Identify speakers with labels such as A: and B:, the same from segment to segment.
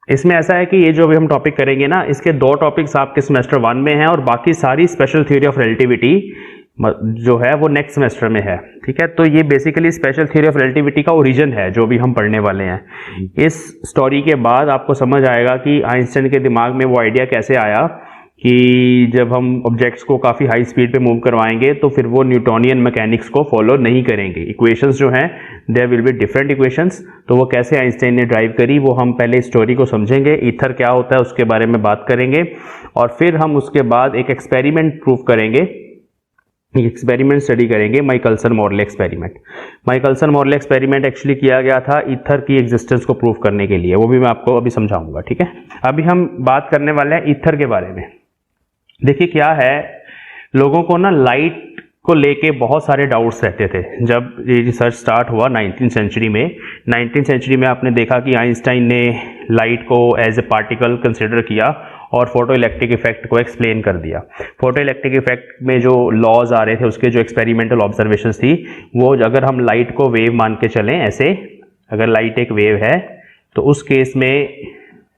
A: इसमें ऐसा है कि ये जो अभी हम टॉपिक करेंगे ना, इसके 2 टॉपिक्स आपके सेमेस्टर 1 में हैं और बाकी सारी स्पेशल थ्योरी ऑफ रिलेटिविटी जो है वो नेक्स्ट सेमेस्टर में है। ठीक है, तो ये basically special theory of relativity का ओरिजिन है जो भी हम पढ़ने वाले हैं। इस स्टोरी के बाद आपको समझ आएगा कि आइंस्टाइन के दिमाग में वो आइडिया कैसे आया कि जब हम ऑब्जेक्ट्स को काफ़ी हाई स्पीड पे मूव करवाएंगे तो फिर वो न्यूटोनियन मैकेनिक्स को फॉलो नहीं करेंगे। इक्वेशंस जो हैं there will be different equations, तो वो कैसे आइंस्टाइन ने ड्राइव करी वो हम पहले स्टोरी को समझेंगे, ईथर क्या होता है उसके बारे में बात करेंगे और फिर हम उसके बाद एक एक्सपेरिमेंट प्रूव करेंगे, एक्सपेरिमेंट स्टडी करेंगे, Michelson-Morley experiment. Michelson-Morley experiment actually किया गया था ईथर की एग्जिस्टेंस को प्रूव करने के लिए, वो भी मैं आपको अभी समझाऊंगा। ठीक है, अभी हम बात करने वाले हैं ईथर के बारे में। देखिए क्या है, लोगों को ना लाइट को लेके बहुत सारे डाउट्स रहते थे जब ये रिसर्च स्टार्ट हुआ 19th सेंचुरी में। 19th सेंचुरी में आपने देखा कि आइंस्टाइन ने लाइट को एज ए पार्टिकल कंसिडर किया और फोटो इलेक्ट्रिक इफेक्ट को एक्सप्लेन कर दिया। फोटो इलेक्ट्रिक इफेक्ट में जो लॉज आ रहे थे उसके जो एक्सपेरिमेंटल ऑब्जर्वेशंस थी वो, अगर हम लाइट को वेव मान के चलें, ऐसे अगर लाइट एक वेव है तो उस केस में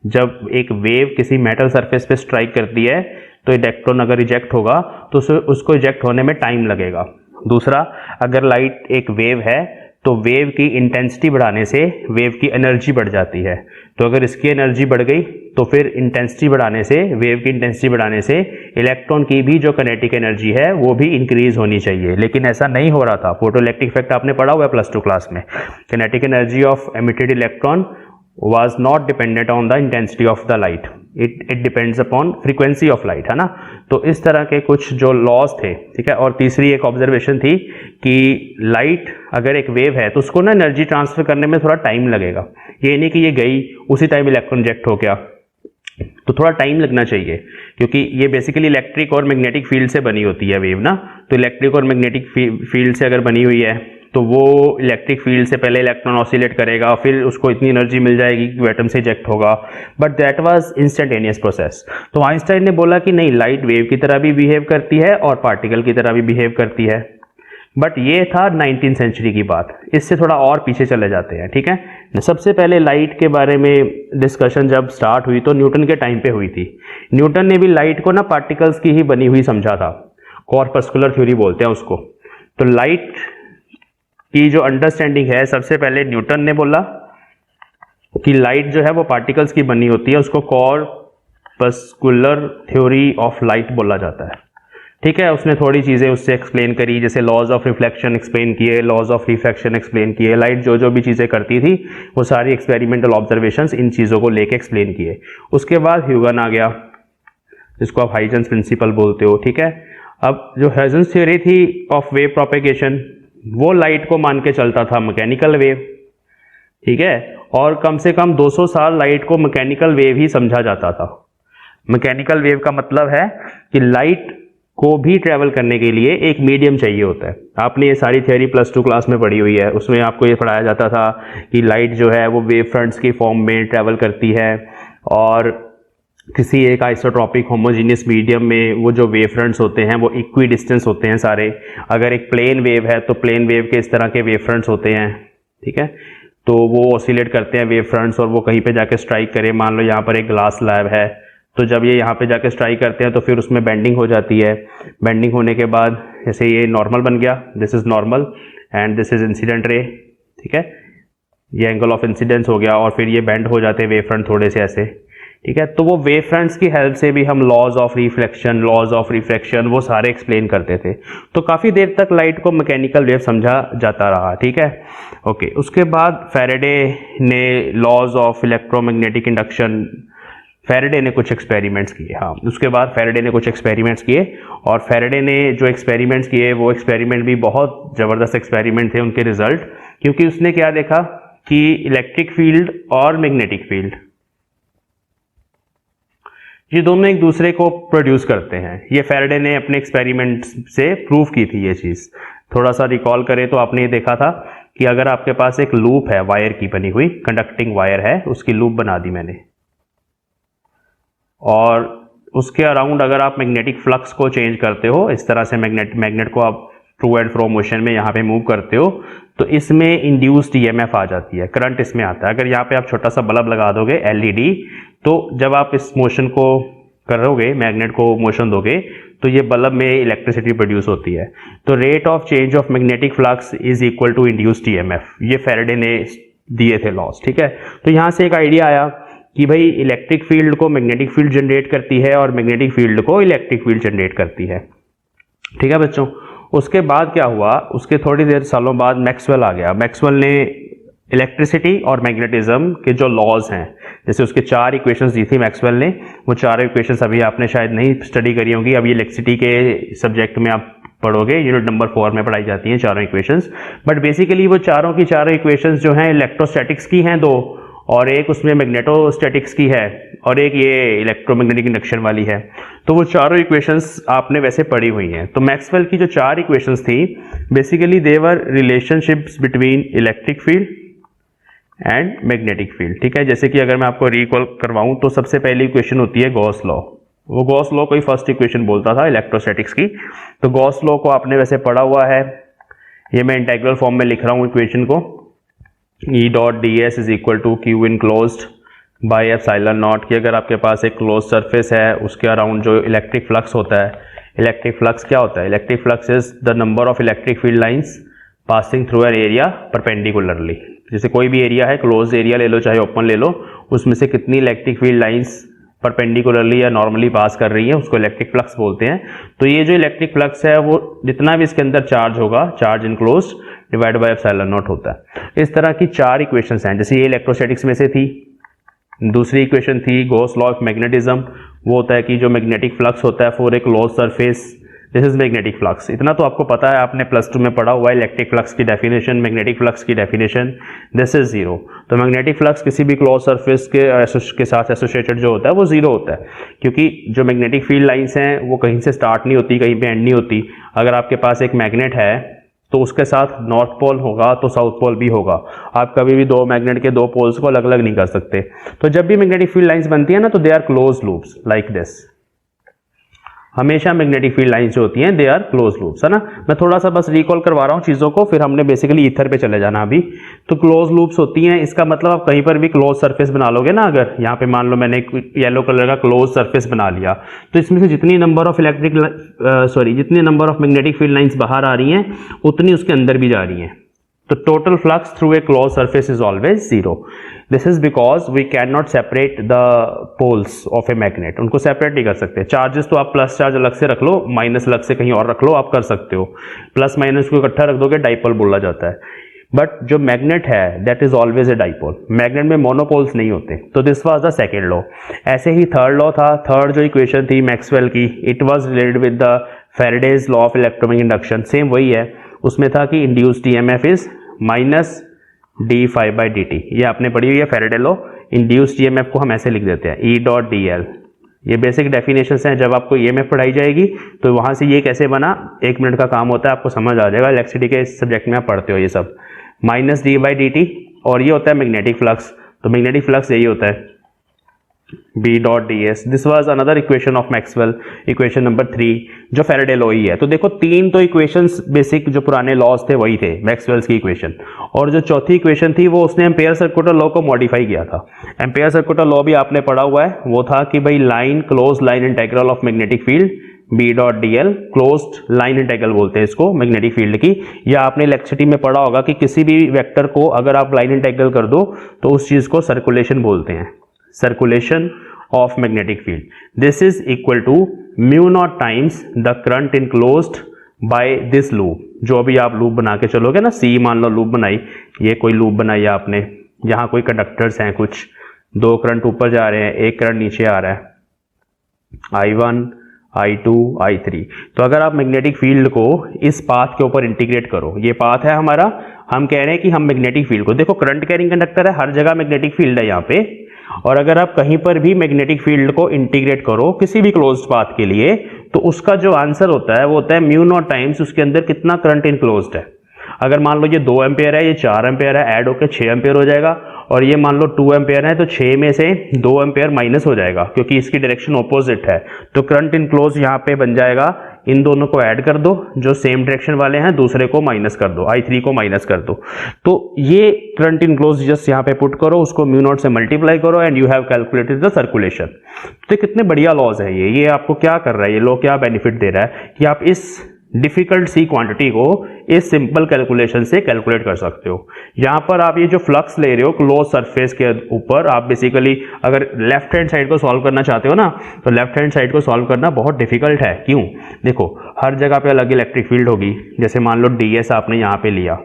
A: जब एक वेव किसी मेटल सरफेस पे स्ट्राइक करती है तो इलेक्ट्रॉन अगर इजेक्ट होगा तो उसको इजेक्ट होने में टाइम लगेगा। दूसरा, अगर लाइट एक वेव है तो वेव की इंटेंसिटी बढ़ाने से वेव की एनर्जी बढ़ जाती है, तो अगर इसकी एनर्जी बढ़ गई तो फिर इंटेंसिटी बढ़ाने से, वेव की इंटेंसिटी बढ़ाने से इलेक्ट्रॉन की भी जो काइनेटिक एनर्जी है वो भी इंक्रीज होनी चाहिए, लेकिन ऐसा नहीं हो रहा था। फोटो इलेक्ट्रिक इफेक्ट आपने पढ़ा हुआ है +2 क्लास में। Kinetic energy of emitted electron was not dependent on the intensity of the light, it depends upon frequency of light, है ना। तो इस तरह के कुछ जो लॉज थे, ठीक है। और तीसरी एक ऑब्जर्वेशन थी कि लाइट अगर एक वेव है तो उसको ना एनर्जी ट्रांसफर करने में थोड़ा टाइम लगेगा, ये नहीं कि ये गई उसी टाइम इलेक्ट्रॉन इंजेक्ट हो गया, तो थोड़ा टाइम लगना चाहिए, क्योंकि ये बेसिकली इलेक्ट्रिक और मैग्नेटिक फील्ड से बनी होती है वेव ना। तो इलेक्ट्रिक और मैग्नेटिक फील्ड से अगर बनी हुई है तो वो इलेक्ट्रिक फील्ड से पहले इलेक्ट्रॉन ऑसिलेट करेगा, फिर उसको इतनी एनर्जी मिल जाएगी कि एटम से इजेक्ट होगा, but that was instantaneous process. तो आइंस्टाइन ने बोला कि नहीं, लाइट वेव की तरह भी बिहेव करती है और पार्टिकल की तरह भी बिहेव करती है। बट ये था 19th सेंचुरी की बात, इससे थोड़ा और पीछे चले जाते हैं, ठीक है। सबसे पहले लाइट के बारे में डिस्कशन जब स्टार्ट हुई तो न्यूटन के टाइम पे हुई थी। न्यूटन ने भी लाइट को ना पार्टिकल्स की ही बनी हुई समझा था, कॉर्पस्कुलर थ्योरी बोलते हैं उसको। तो लाइट की जो अंडरस्टैंडिंग है, सबसे पहले न्यूटन ने बोला कि लाइट जो है वो पार्टिकल्स की बनी होती है, उसको कॉर्पस्कुलर थ्योरी ऑफ लाइट बोला जाता है, ठीक है। उसने थोड़ी चीजें उससे एक्सप्लेन करी, जैसे लॉज ऑफ रिफ्लेक्शन एक्सप्लेन किए, लॉज ऑफ रिफ्रैक्शन एक्सप्लेन किए। लाइट जो जो भी चीजें करती थी वो सारी एक्सपेरिमेंटल ऑब्जर्वेशंस इन चीजों को लेके एक्सप्लेन किए। उसके बाद ह्यूगन आ गया, जिसको आप हाइजेंस प्रिंसिपल बोलते हो, ठीक है। अब जो हाइजेंस थ्योरी थी ऑफ वेव प्रोपेगेशन, वो लाइट को मान के चलता था मैकेनिकल वेव, ठीक है। और कम से कम 200 साल लाइट को मैकेनिकल वेव ही समझा जाता था। मैकेनिकल वेव का मतलब है कि लाइट को भी ट्रेवल करने के लिए एक मीडियम चाहिए होता है। आपने ये सारी थ्योरी +2 क्लास में पढ़ी हुई है, उसमें आपको ये पढ़ाया जाता था कि लाइट जो है वो वेव फ्रंट्स की फॉर्म में ट्रेवल करती है और किसी एक आइसोट्रॉपिक होमोजीनियस मीडियम में वो जो वेव फ्रंट्स होते हैं वो इक्वी डिस्टेंस होते हैं सारे। अगर एक प्लेन वेव है तो प्लेन वेव के इस तरह के वेव फ्रंट्स होते हैं, ठीक है। तो वो ऑसिलेट करते हैं वेव फ्रंट्स और वो कहीं पे जाके स्ट्राइक करे। मान लो यहाँ पर एक ग्लास स्लैब है, तो जब ये यहाँ पे जाके स्ट्राइक करते हैं तो फिर उसमें बेंडिंग हो जाती है। बेंडिंग होने के बाद जैसे ये नॉर्मल बन गया, this is normal and this is incident ray, ठीक है। ये एंगल ऑफ इंसिडेंस हो गया और फिर ये बेंड हो जाते हैं वेव फ्रंट थोड़े से ऐसे, ठीक है। तो वो वेव फ्रंट्स की हेल्प से भी हम laws of reflection, laws of refraction वो सारे एक्सप्लेन करते थे। तो काफी देर तक लाइट को मैकेनिकल वेव समझा जाता रहा, ठीक है। ओके, उसके बाद फैराडे ने laws of electromagnetic induction, Faraday ने कुछ एक्सपेरिमेंट्स किए, हाँ। उसके बाद फैराडे ने कुछ एक्सपेरिमेंट्स किए और फैराडे ने जो एक्सपेरिमेंट्स किए वो एक्सपेरिमेंट भी बहुत जबरदस्त एक्सपेरिमेंट थे उनके रिजल्ट, क्योंकि उसने क्या देखा कि इलेक्ट्रिक फील्ड और मैग्नेटिक फील्ड ये दोनों एक दूसरे को प्रोड्यूस करते हैं। ये फैराडे ने अपने एक्सपेरिमेंट से प्रूव की थी ये चीज। थोड़ा सा रिकॉल करें तो आपने ये देखा था कि अगर आपके पास एक लूप है वायर की बनी हुई, कंडक्टिंग वायर है, उसकी लूप बना दी मैंने, और उसके अराउंड अगर आप मैग्नेटिक फ्लक्स को चेंज करते हो, इस तरह से मैग्नेट को आप टू एंड फ्रो मोशन में यहाँ पे मूव करते हो, तो इसमें इंड्यूस्ड ईएमएफ आ जाती है, करंट इसमें आता है। अगर यहाँ पे आप छोटा सा बल्ब लगा दोगे एलईडी, तो जब आप इस मोशन को करोगे, मैग्नेट को मोशन दोगे, तो ये बल्ब में इलेक्ट्रिसिटी प्रोड्यूस होती है। तो rate of change of magnetic flux is equal to induced EMF, ये फैराडे ने दिए थे लॉस, ठीक है। तो यहाँ से एक आइडिया आया कि भाई इलेक्ट्रिक फील्ड को मैग्नेटिक फील्ड जनरेट करती है और मैग्नेटिक फील्ड को इलेक्ट्रिक फील्ड जनरेट करती है, ठीक है बच्चों। उसके बाद क्या हुआ, उसके थोड़ी देर सालों बाद मैक्सवेल आ गया। मैक्सवेल ने इलेक्ट्रिसिटी और मैग्नेटिज्म के जो लॉज हैं, जैसे उसके 4 इक्वेशंस दी थी मैक्सवेल ने, वो 4 इक्वेशंस अभी आपने शायद नहीं स्टडी करी होंगी, अभी इलेक्ट्रिसिटी के सब्जेक्ट में आप पढ़ोगे, यूनिट नंबर 4 में पढ़ाई जाती हैं चारों इक्वेशंस। बट बेसिकली वो चारों की चारों इक्वेशंस जो हैं इलेक्ट्रोस्टैटिक्स की हैं 2, और एक उसमें मैग्नेटोस्टैटिक्स की है, और एक ये इलेक्ट्रोमैग्नेटिक इंडक्शन वाली है। तो वो चारों इक्वेशंस आपने वैसे पढ़ी हुई हैं। तो मैक्सवेल की जो 4 इक्वेशंस थी, basically they were relationships between electric field and magnetic field, ठीक है। जैसे कि अगर मैं आपको रिकॉल करवाऊं, तो सबसे पहली इक्वेशन होती है गॉस लॉ। वो गॉस लॉ को ही फर्स्ट इक्वेशन बोलता था इलेक्ट्रोस्टैटिक्स की। तो गॉस लॉ को आपने वैसे पढ़ा हुआ है, ये मैं इंटेग्रल फॉर्म में लिख रहा हूँ इक्वेशन को। E dot D S is equal to Q enclosed by epsilon naught, कि अगर आपके पास एक क्लोज सरफेस है, उसके अराउंड जो इलेक्ट्रिक फ्लक्स होता है, इलेक्ट्रिक फ्लक्स क्या होता है, electric flux is the number of electric field lines passing through an area perpendicularly. जैसे कोई भी एरिया है, क्लोज एरिया ले लो चाहे ओपन ले लो, उसमें से कितनी इलेक्ट्रिक फील्ड लाइंस परपेंडिकुलरली या नॉर्मली पास कर रही है, उसको इलेक्ट्रिक फ्लक्स बोलते हैं। तो ये जो इलेक्ट्रिक फ्लक्स है, वो जितना भी इसके अंदर चार्ज होगा, charge enclosed divide by epsilon not होता है। इस तरह की 4 इक्वेशंस हैं। जैसे ये इलेक्ट्रोस्टैटिक्स में से थी, दूसरी इक्वेशन थी गॉस लॉ ऑफ मैग्नेटिज्म, वो होता है कि जो मैग्नेटिक फ्लक्स होता है for a close surface, this is magnetic flux. इतना तो आपको पता है, आपने +2 में पढ़ा हुआ है इलेक्ट्रिक फ्लक्स की डेफिनेशन, मैग्नेटिक फ्लक्स की डेफिनेशन, दिस इज 0। तो मैग्नेटिक फ्लक्स किसी भी क्लोज सरफेस के साथ एसोसिएटेड जो होता है वो 0 होता है, क्योंकि जो मैग्नेटिक फील्ड लाइंस हैं वो कहीं से स्टार्ट नहीं होती, कहीं पे एंड नहीं होती। अगर आपके पास एक मैग्नेट है तो उसके साथ नॉर्थ पोल होगा तो साउथ पोल भी होगा। आप कभी भी 2 मैग्नेट के 2 पोल्स को अलग अलग नहीं कर सकते। तो जब भी मैग्नेटिक फील्ड लाइंस बनती है ना, तो they are close loops like this. हमेशा मैग्नेटिक फील्ड लाइंस जो होती हैं दे आर क्लोज लूप्स, है ना। मैं थोड़ा सा बस रिकॉल करवा रहा हूँ चीज़ों को, फिर हमने बेसिकली ईथर पे चले जाना अभी। तो क्लोज लूप्स होती हैं, इसका मतलब आप कहीं पर भी क्लोज सरफेस बना लोगे ना, अगर यहाँ पे मान लो मैंने एक येलो कलर का क्लोज सरफेस बना लिया, तो इसमें से जितनी number of magnetic field lines बाहर आ रही हैं, उतनी उसके अंदर भी जा रही हैं। तो total flux through a close surface is always 0। This is because we can not separate the poles of a magnet. उनको सेपरेट नहीं कर सकते। चार्जेस तो आप प्लस चार्ज अलग से रख लो, माइनस अलग से कहीं और रख लो, आप कर सकते हो। प्लस माइनस को इकट्ठा रख दोगे, डाइपोल बोला जाता है। बट जो मैग्नेट है that is always a dipole. Magnet में मोनोपोल्स नहीं होते। तो this was the second law. ऐसे ही थर्ड लॉ था, थर्ड जो इक्वेशन थी मैक्सवेल की, it was related with the Faraday's law of electromagnetic induction. Same वही है, उसमें था कि induced EMF is minus d∅dt। ये आपने पढ़ी हुई है फैराडे लॉ। इंड्यूस्ड ईएमएफ को हम ऐसे लिख देते हैं E डॉट dl। ये बेसिक डेफिनेशंस हैं। जब आपको ईएमएफ पढ़ाई जाएगी तो वहां से ये कैसे बना, 1 मिनट का काम होता है, आपको समझ आ जाएगा। इलेक्ट्रिसिटी के सब्जेक्ट में आप पढ़ते हो ये सब। माइनस d/dt, और ये होता है मैग्नेटिक फ्लक्स। तो मैग्नेटिक फ्लक्स यही होता है B dot ds। This was another equation of Maxwell, equation number 3, जो फैराडे लॉ ही है। तो देखो 3 तो इक्वेशंस बेसिक जो पुराने लॉज थे वही थे, मैक्सवेल्स की इक्वेशन। और जो चौथी इक्वेशन थी वो उसने एम्पेयर सर्कुलर लॉ को मॉडिफाई किया था। एम्पेयर सर्कुलर लॉ भी आपने पढ़ा हुआ है। वो था कि भाई line, close line integral of magnetic field B dot dl, closed line integral बोलते हैं इसको मैग्नेटिक फील्ड की। या आपने इलेक्ट्रिसिटी में पढ़ा होगा कि किसी भी वेक्टर को अगर आप लाइन इंटेग्रल कर दो तो उस चीज को सर्कुलेशन बोलते हैं, circulation of magnetic field. This is equal to mu naught times the current enclosed by this loop. जो अभी आप लूप बना के चलोगे ना, सी मान लो लूप बनाई, ये कोई लूप बनाई आपने, यहाँ कोई कंडक्टर्स हैं, कुछ 2 करंट ऊपर जा रहे हैं, 1 करंट नीचे आ रहा है, I1 I2 I3। तो अगर आप मैग्नेटिक फील्ड को इस पाथ के ऊपर इंटीग्रेट करो, ये पाथ है हमारा, हम कह रहे हैं कि हम मैग्नेटिक फील्ड को, देखो करंट कैरिंग कंडक्टर है, हर जगह मैग्नेटिक फील्ड है यहाँ पे। और अगर आप कहीं पर भी मैग्नेटिक फील्ड को इंटीग्रेट करो किसी भी क्लोज्ड पाथ के लिए, तो उसका जो आंसर होता है वो होता है म्यू नॉट टाइम्स उसके अंदर कितना करंट इनक्लोज्ड है। अगर मान लो ये 2 एम्पेयर है, ये 4 एम्पेयर है, ऐड होकर 6 एम्पेयर हो जाएगा। और ये मान लो 2 एम्पेयर है, तो 6 में से 2 एम्पेयर माइनस हो जाएगा क्योंकि इसकी डायरेक्शन ऑपोजिट है। तो करंट इनक्लोज यहाँ पे बन जाएगा इन दोनों को ऐड कर दो, जो सेम डायरेक्शन वाले हैं दूसरे को माइनस कर दो, I3 को माइनस कर दो। तो ये करंट इनक्लोज जस्ट यहाँ पे पुट करो, उसको म्यू नॉट से मल्टीप्लाई करो and you have calculated the circulation. तो कितने बढ़िया लॉज है ये आपको क्या कर रहा है, ये लॉ क्या बेनिफिट दे रहा है कि आप इस डिफिकल्ट सी क्वांटिटी को इस सिंपल कैलकुलेशन से कैलकुलेट कर सकते हो। यहां पर आप ये जो फ्लक्स ले रहे हो क्लोज सरफेस के ऊपर, आप बेसिकली अगर लेफ्ट हैंड साइड को सॉल्व करना चाहते हो ना, तो लेफ्ट हैंड साइड को सॉल्व करना बहुत डिफिकल्ट है। क्यों? देखो हर जगह पे अलग इलेक्ट्रिक फील्ड होगी। जैसे मान लो ds आपने यहाँ पे लिया,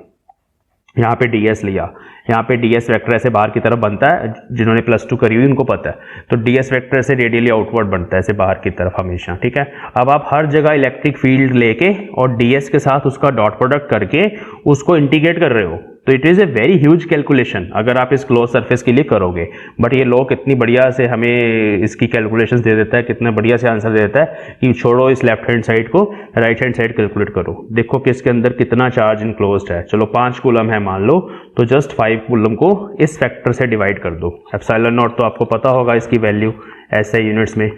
A: यहाँ पे ds लिया, यहाँ पे ds वेक्टर ऐसे बाहर की तरफ बनता है, जिन्होंने +2 करी हुई उनको पता है। तो ds वेक्टर से रेडियली आउटवर्ड बनता है ऐसे बाहर की तरफ हमेशा, ठीक है। अब आप हर जगह इलेक्ट्रिक फील्ड लेके और ds के साथ उसका डॉट प्रोडक्ट करके उसको इंटीग्रेट कर रहे हो, तो it is a very huge calculation अगर आप इस क्लोज सरफेस के लिए करोगे। बट ये लॉ कितनी बढ़िया से हमें इसकी कैलकुलेशंस दे देता है, कितना बढ़िया से आंसर दे देता है कि छोड़ो इस लेफ्ट हैंड साइड को, राइट हैंड साइड कैलकुलेट करो। देखो कि इसके अंदर कितना चार्ज इनक्लोज्ड है। चलो 5 कूलम है मान लो, तो जस्ट 5 कूलम को इस फैक्टर से डिवाइड कर दो। एप्सिलॉन नॉट तो आपको पता होगा इसकी वैल्यू ऐसे यूनिट्स में,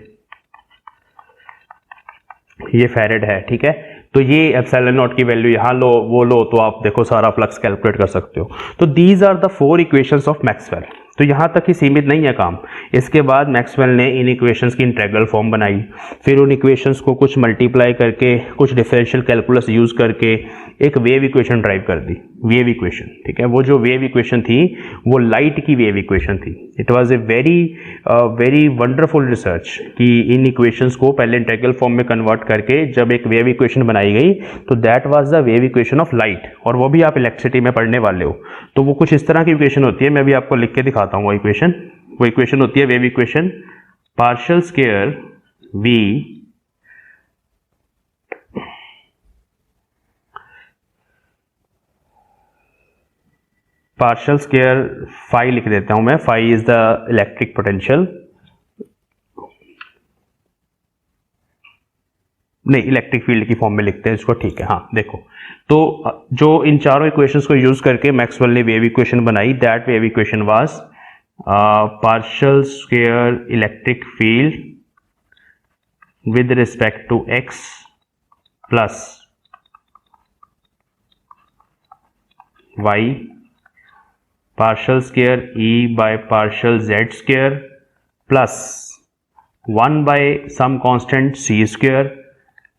A: ये फैरेड है, ठीक है। तो ये एप्सिलॉन नॉट की वैल्यू यहाँ लो, वो लो, तो आप देखो सारा फ्लक्स कैलकुलेट कर सकते हो। तो these are the 4 equations of Maxwell. तो यहाँ तक ही सीमित नहीं है काम। इसके बाद मैक्सवेल ने इन इक्वेशंस की इंटीग्रल फॉर्म बनाई, फिर उन इक्वेशंस को कुछ मल्टीप्लाई करके, कुछ डिफरेंशियल कैलकुलस यूज करके एक वेव इक्वेशन ड्राइव कर दी। वेव इक्वेशन, ठीक है। वो जो वेव इक्वेशन थी वो लाइट की वेव इक्वेशन थी। It was a very wonderful research कि इन इक्वेशंस को पहले इंटीग्रल फॉर्म में कन्वर्ट करके जब एक वेव इक्वेशन बनाई गई, तो that was the wave equation of light. और वो भी आप इलेक्ट्रिसिटी में पढ़ने वाले हो, तो वो कुछ इस तरह की इक्वेशन होती है। मैं भी आपको लिख के दिखाता हूँ वो इक्वेशन होती है wave equation, partial square v partial square phi लिख देता हूं मैं। Phi is the electric potential, नहीं इलेक्ट्रिक फील्ड की फॉर्म में लिखते हैं इसको, ठीक है। हाँ देखो, तो जो इन चारों इक्वेशंस को यूज करके मैक्सवेल ने वेव इक्वेशन बनाई, that wave equation was partial square electric field with respect to x plus y partial square E by partial Z square plus 1 by some constant C square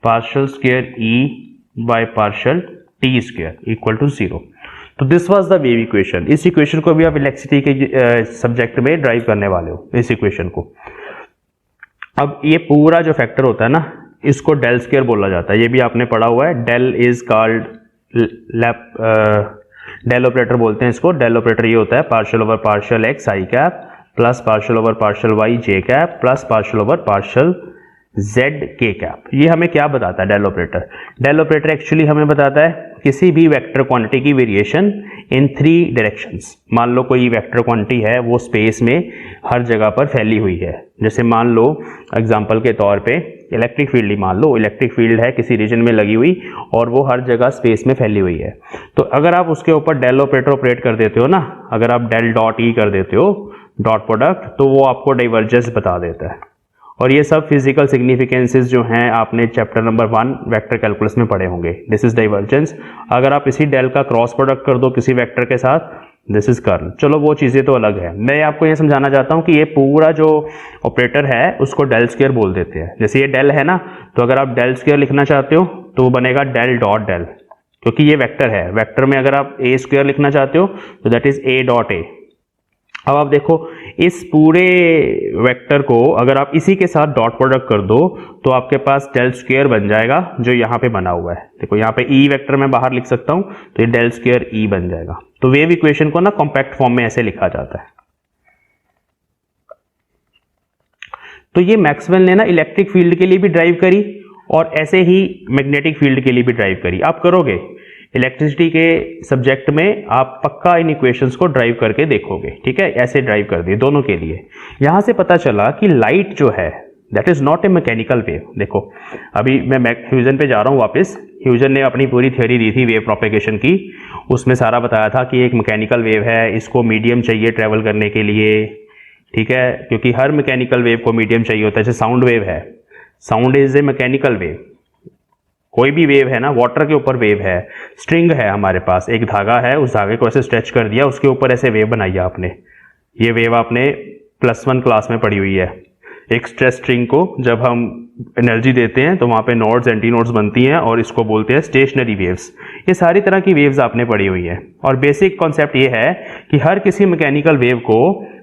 A: partial square E by partial T square equal to 0। तो this was the wave equation. इस equation को भी आप electricity के subject में drive करने वाले हो, इस इक्वेशन को। अब ये पूरा जो फैक्टर होता है ना, इसको डेल स्क्वायर बोला जाता है। ये भी आपने पढ़ा हुआ है। Del is called del operator बोलते हैं इसको। डेल ऑपरेटर ये होता है partial over partial x i cap plus partial over partial y j cap plus partial over partial z k cap. ये हमें क्या बताता है del operator? Del operator actually हमें बताता है किसी भी वेक्टर क्वांटिटी की वेरिएशन इन 3 डायरेक्शंस। मान लो कोई वेक्टर क्वांटिटी है, वो स्पेस में हर जगह पर फैली हुई है। जैसे मान लो एग्जांपल के तौर पे इलेक्ट्रिक फील्ड ही मान लो, इलेक्ट्रिक फील्ड है किसी रीजन में लगी हुई और वो हर जगह स्पेस में फैली हुई है। तो अगर आप उसके ऊपर डेल ऑपरेटर ऑपरेट कर देते हो ना, अगर आप डेल डॉट ई कर देते हो डॉट प्रोडक्ट, तो वो आपको डाइवर्जेंस बता देता है। और ये सब फिजिकल सिग्निफिकेंसेस जो हैं आपने चैप्टर नंबर 1 वेक्टर कैलकुलस में पढ़े होंगे। This is divergence. अगर आप इसी डेल का क्रॉस प्रोडक्ट कर दो किसी वेक्टर के साथ, दिस इज कर्ल। चलो वो चीजें तो अलग है। मैं आपको ये समझाना चाहता हूँ कि ये पूरा जो ऑपरेटर है उसको डेल स्क्वायर बोल देते हैं। जैसे ये डेल है ना, तो अगर आप डेल स्क्वायर लिखना चाहते हो तो वो बनेगा डेल डॉट डेल, क्योंकि ये वेक्टर है। वेक्टर में अगर आप ए स्क्वायर लिखना चाहते हो तो that is a dot A. अब आप देखो इस पूरे वेक्टर को अगर आप इसी के साथ डॉट प्रोडक्ट कर दो तो आपके पास डेल स्क्वायर बन जाएगा जो यहाँ पे बना हुआ है। देखो यहाँ पे ई वेक्टर मैं बाहर लिख सकता हूँ, तो ये डेल स्क्वायर ई बन जाएगा। तो वेव इक्वेशन को ना कॉम्पैक्ट फॉर्म में ऐसे लिखा जाता है। तो ये मैक्सवेल ने ना इलेक्ट्रिक फील्ड के लिए भी ड्राइव करी और ऐसे ही मैग्नेटिक फील्ड के लिए भी ड्राइव करी। आप करोगे इलेक्ट्रिसिटी के सब्जेक्ट में, आप पक्का इन इक्वेशंस को ड्राइव करके देखोगे, ठीक है। ऐसे ड्राइव कर दिए दोनों के लिए। यहां से पता चला कि लाइट जो है that is not a mechanical wave. देखो अभी मैं ह्यूजन पे जा रहा हूं वापस। ह्यूजन ने अपनी पूरी थ्योरी दी थी वेव प्रोपेगेशन की, उसमें सारा बताया था कि एक मैकेनिकल वेव है, इसको मीडियम चाहिए ट्रेवल करने के लिए, ठीक है। क्योंकि हर मैकेनिकल वेव को मीडियम चाहिए होता है। जैसे साउंड वेव है, sound is a mechanical wave, कोई भी वेव है ना, वाटर के ऊपर वेव है, स्ट्रिंग है हमारे पास, एक धागा है, उस धागे को ऐसे स्ट्रेच कर दिया, उसके ऊपर ऐसे वेव बनाई आपने। ये वेव आपने +1 क्लास में पढ़ी हुई है। एक स्ट्रेच स्ट्रिंग को जब हम एनर्जी देते हैं तो वहाँ पे नोड्स एंटी नोड्स बनती हैं और इसको बोलते हैं स्टेशनरी वेव्स। ये सारी तरह की वेव्स आपने पढ़ी हुई है। और बेसिक कॉन्सेप्ट ये है कि हर किसी मैकेनिकल वेव को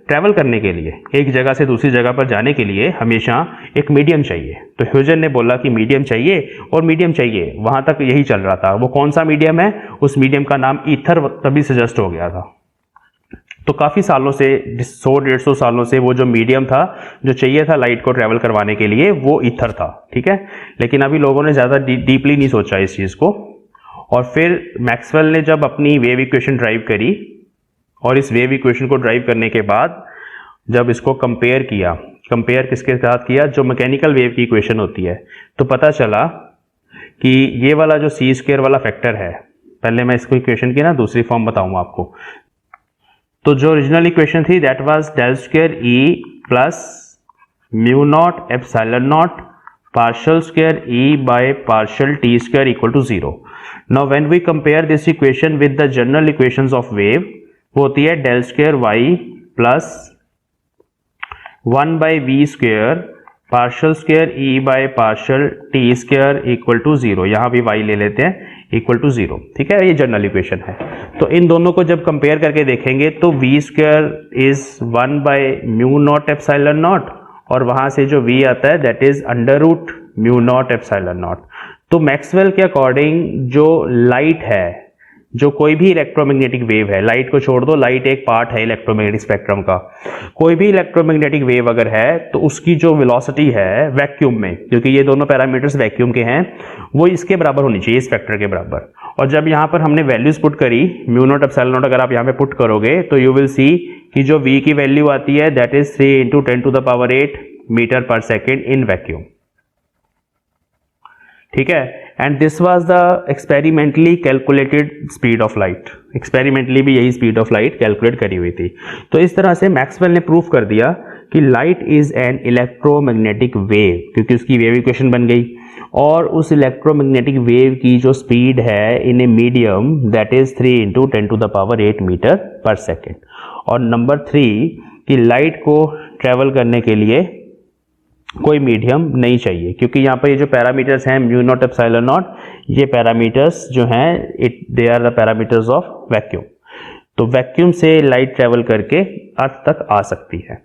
A: ट्रैवल करने के लिए, एक जगह से दूसरी जगह पर जाने के लिए हमेशा एक मीडियम चाहिए। तो ह्यूजन ने बोला कि मीडियम चाहिए और मीडियम चाहिए, वहां तक यही चल रहा था। वो कौन सा मीडियम है? उस मीडियम का नाम ईथर तभी सजेस्ट हो गया था। तो काफ़ी सालों से, 100-150 सालों से वो जो मीडियम था जो चाहिए था लाइट को ट्रैवल करवाने के लिए, वो ईथर था, ठीक है। लेकिन अभी लोगों ने ज़्यादा डीपली नहीं सोचा इस चीज़ को। और फिर मैक्सवेल ने जब अपनी वेव इक्वेशन ड्राइव करी, और इस वेव इक्वेशन को ड्राइव करने के बाद जब इसको कंपेयर किया, कंपेयर किसके साथ किया? जो मैकेनिकल वेव की इक्वेशन होती है, तो पता चला कि ये वाला जो c² वाला फैक्टर है, पहले मैं इसको इक्वेशन की ना दूसरी फॉर्म बताऊंगा आपको। तो जो ओरिजिनल इक्वेशन थी that was ∇2 E plus μ0 ε0 partial square E by partial t square equal to 0. Now when we compare this equation with the general equations of wave, वो होती है ∇2 y plus 1 by v square partial square E by partial t square equal to 0. यहाँ भी y ले लेते हैं, equal to 0, ठीक है। ये जनरल इक्वेशन है। तो इन दोनों को जब कंपेयर करके देखेंगे तो v² इज 1 बाय μ0 ε0 और वहां से जो v आता है दैट इज √μ0 ε0। तो मैक्सवेल के अकॉर्डिंग जो लाइट है, जो कोई भी इलेक्ट्रोमैग्नेटिक वेव है, लाइट को छोड़ दो, लाइट एक पार्ट है इलेक्ट्रोमैग्नेटिक स्पेक्ट्रम का, कोई भी इलेक्ट्रोमैग्नेटिक वेव अगर है तो उसकी जो वेलोसिटी है वैक्यूम में, क्योंकि ये दोनों पैरामीटर्स वैक्यूम के हैं, वो इसके बराबर होनी चाहिए, इस फैक्टर के बराबर। और जब यहाँ पर हमने वैल्यूज पुट करी μ0 ε0, अगर आप यहाँ पे पुट करोगे तो यू विल सी कि जो v की वैल्यू आती है that is 3 × 10⁸ metre per second in vacuum, ठीक है। And this was the experimentally calculated speed of light. Experimentally भी यही स्पीड ऑफ लाइट कैलकुलेट करी हुई थी। तो इस तरह से मैक्सवेल ने प्रूफ कर दिया कि light is an electromagnetic wave, क्योंकि उसकी वेव इक्वेशन बन गई। और उस इलेक्ट्रोमैग्नेटिक वेव की जो स्पीड है in a medium that is 3 × 10⁸ metre per second. और नंबर 3 कि लाइट को ट्रेवल करने के लिए कोई मीडियम नहीं चाहिए, क्योंकि यहाँ पर ये जो पैरामीटर्स हैं μ0 ε0, ये पैरामीटर्स जो हैं they are the parameters of vacuum. तो वैक्यूम से लाइट ट्रेवल करके अर्थ तक आ सकती है।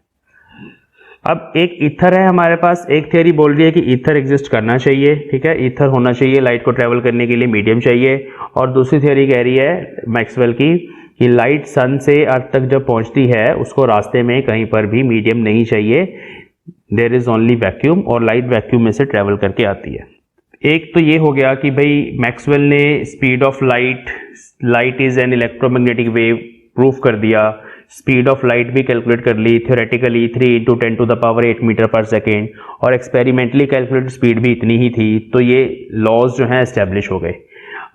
A: अब एक ईथर है हमारे पास, एक थियरी बोल रही है कि ईथर एग्जिस्ट करना चाहिए, ठीक है, ईथर होना चाहिए, लाइट को ट्रेवल करने के लिए मीडियम चाहिए। और दूसरी थियरी कह रही है मैक्सवेल की कि लाइट सन से अर्थ तक जब पहुंचती है उसको रास्ते में कहीं पर भी मीडियम नहीं चाहिए, देयर इज ओनली वैक्यूम, और लाइट वैक्यूम में से ट्रेवल करके आती है। एक तो ये हो गया कि भाई मैक्सवेल ने speed of light is an electromagnetic wave proof कर दिया, स्पीड ऑफ लाइट भी कैलकुलेट कर ली थ्योरेटिकली 3 × 10⁸ मीटर पर सेकेंड, और एक्सपेरिमेंटली कैलकुलेटेड स्पीड भी इतनी ही थी। तो ये लॉज जो हैं एस्टेब्लिश हो गए।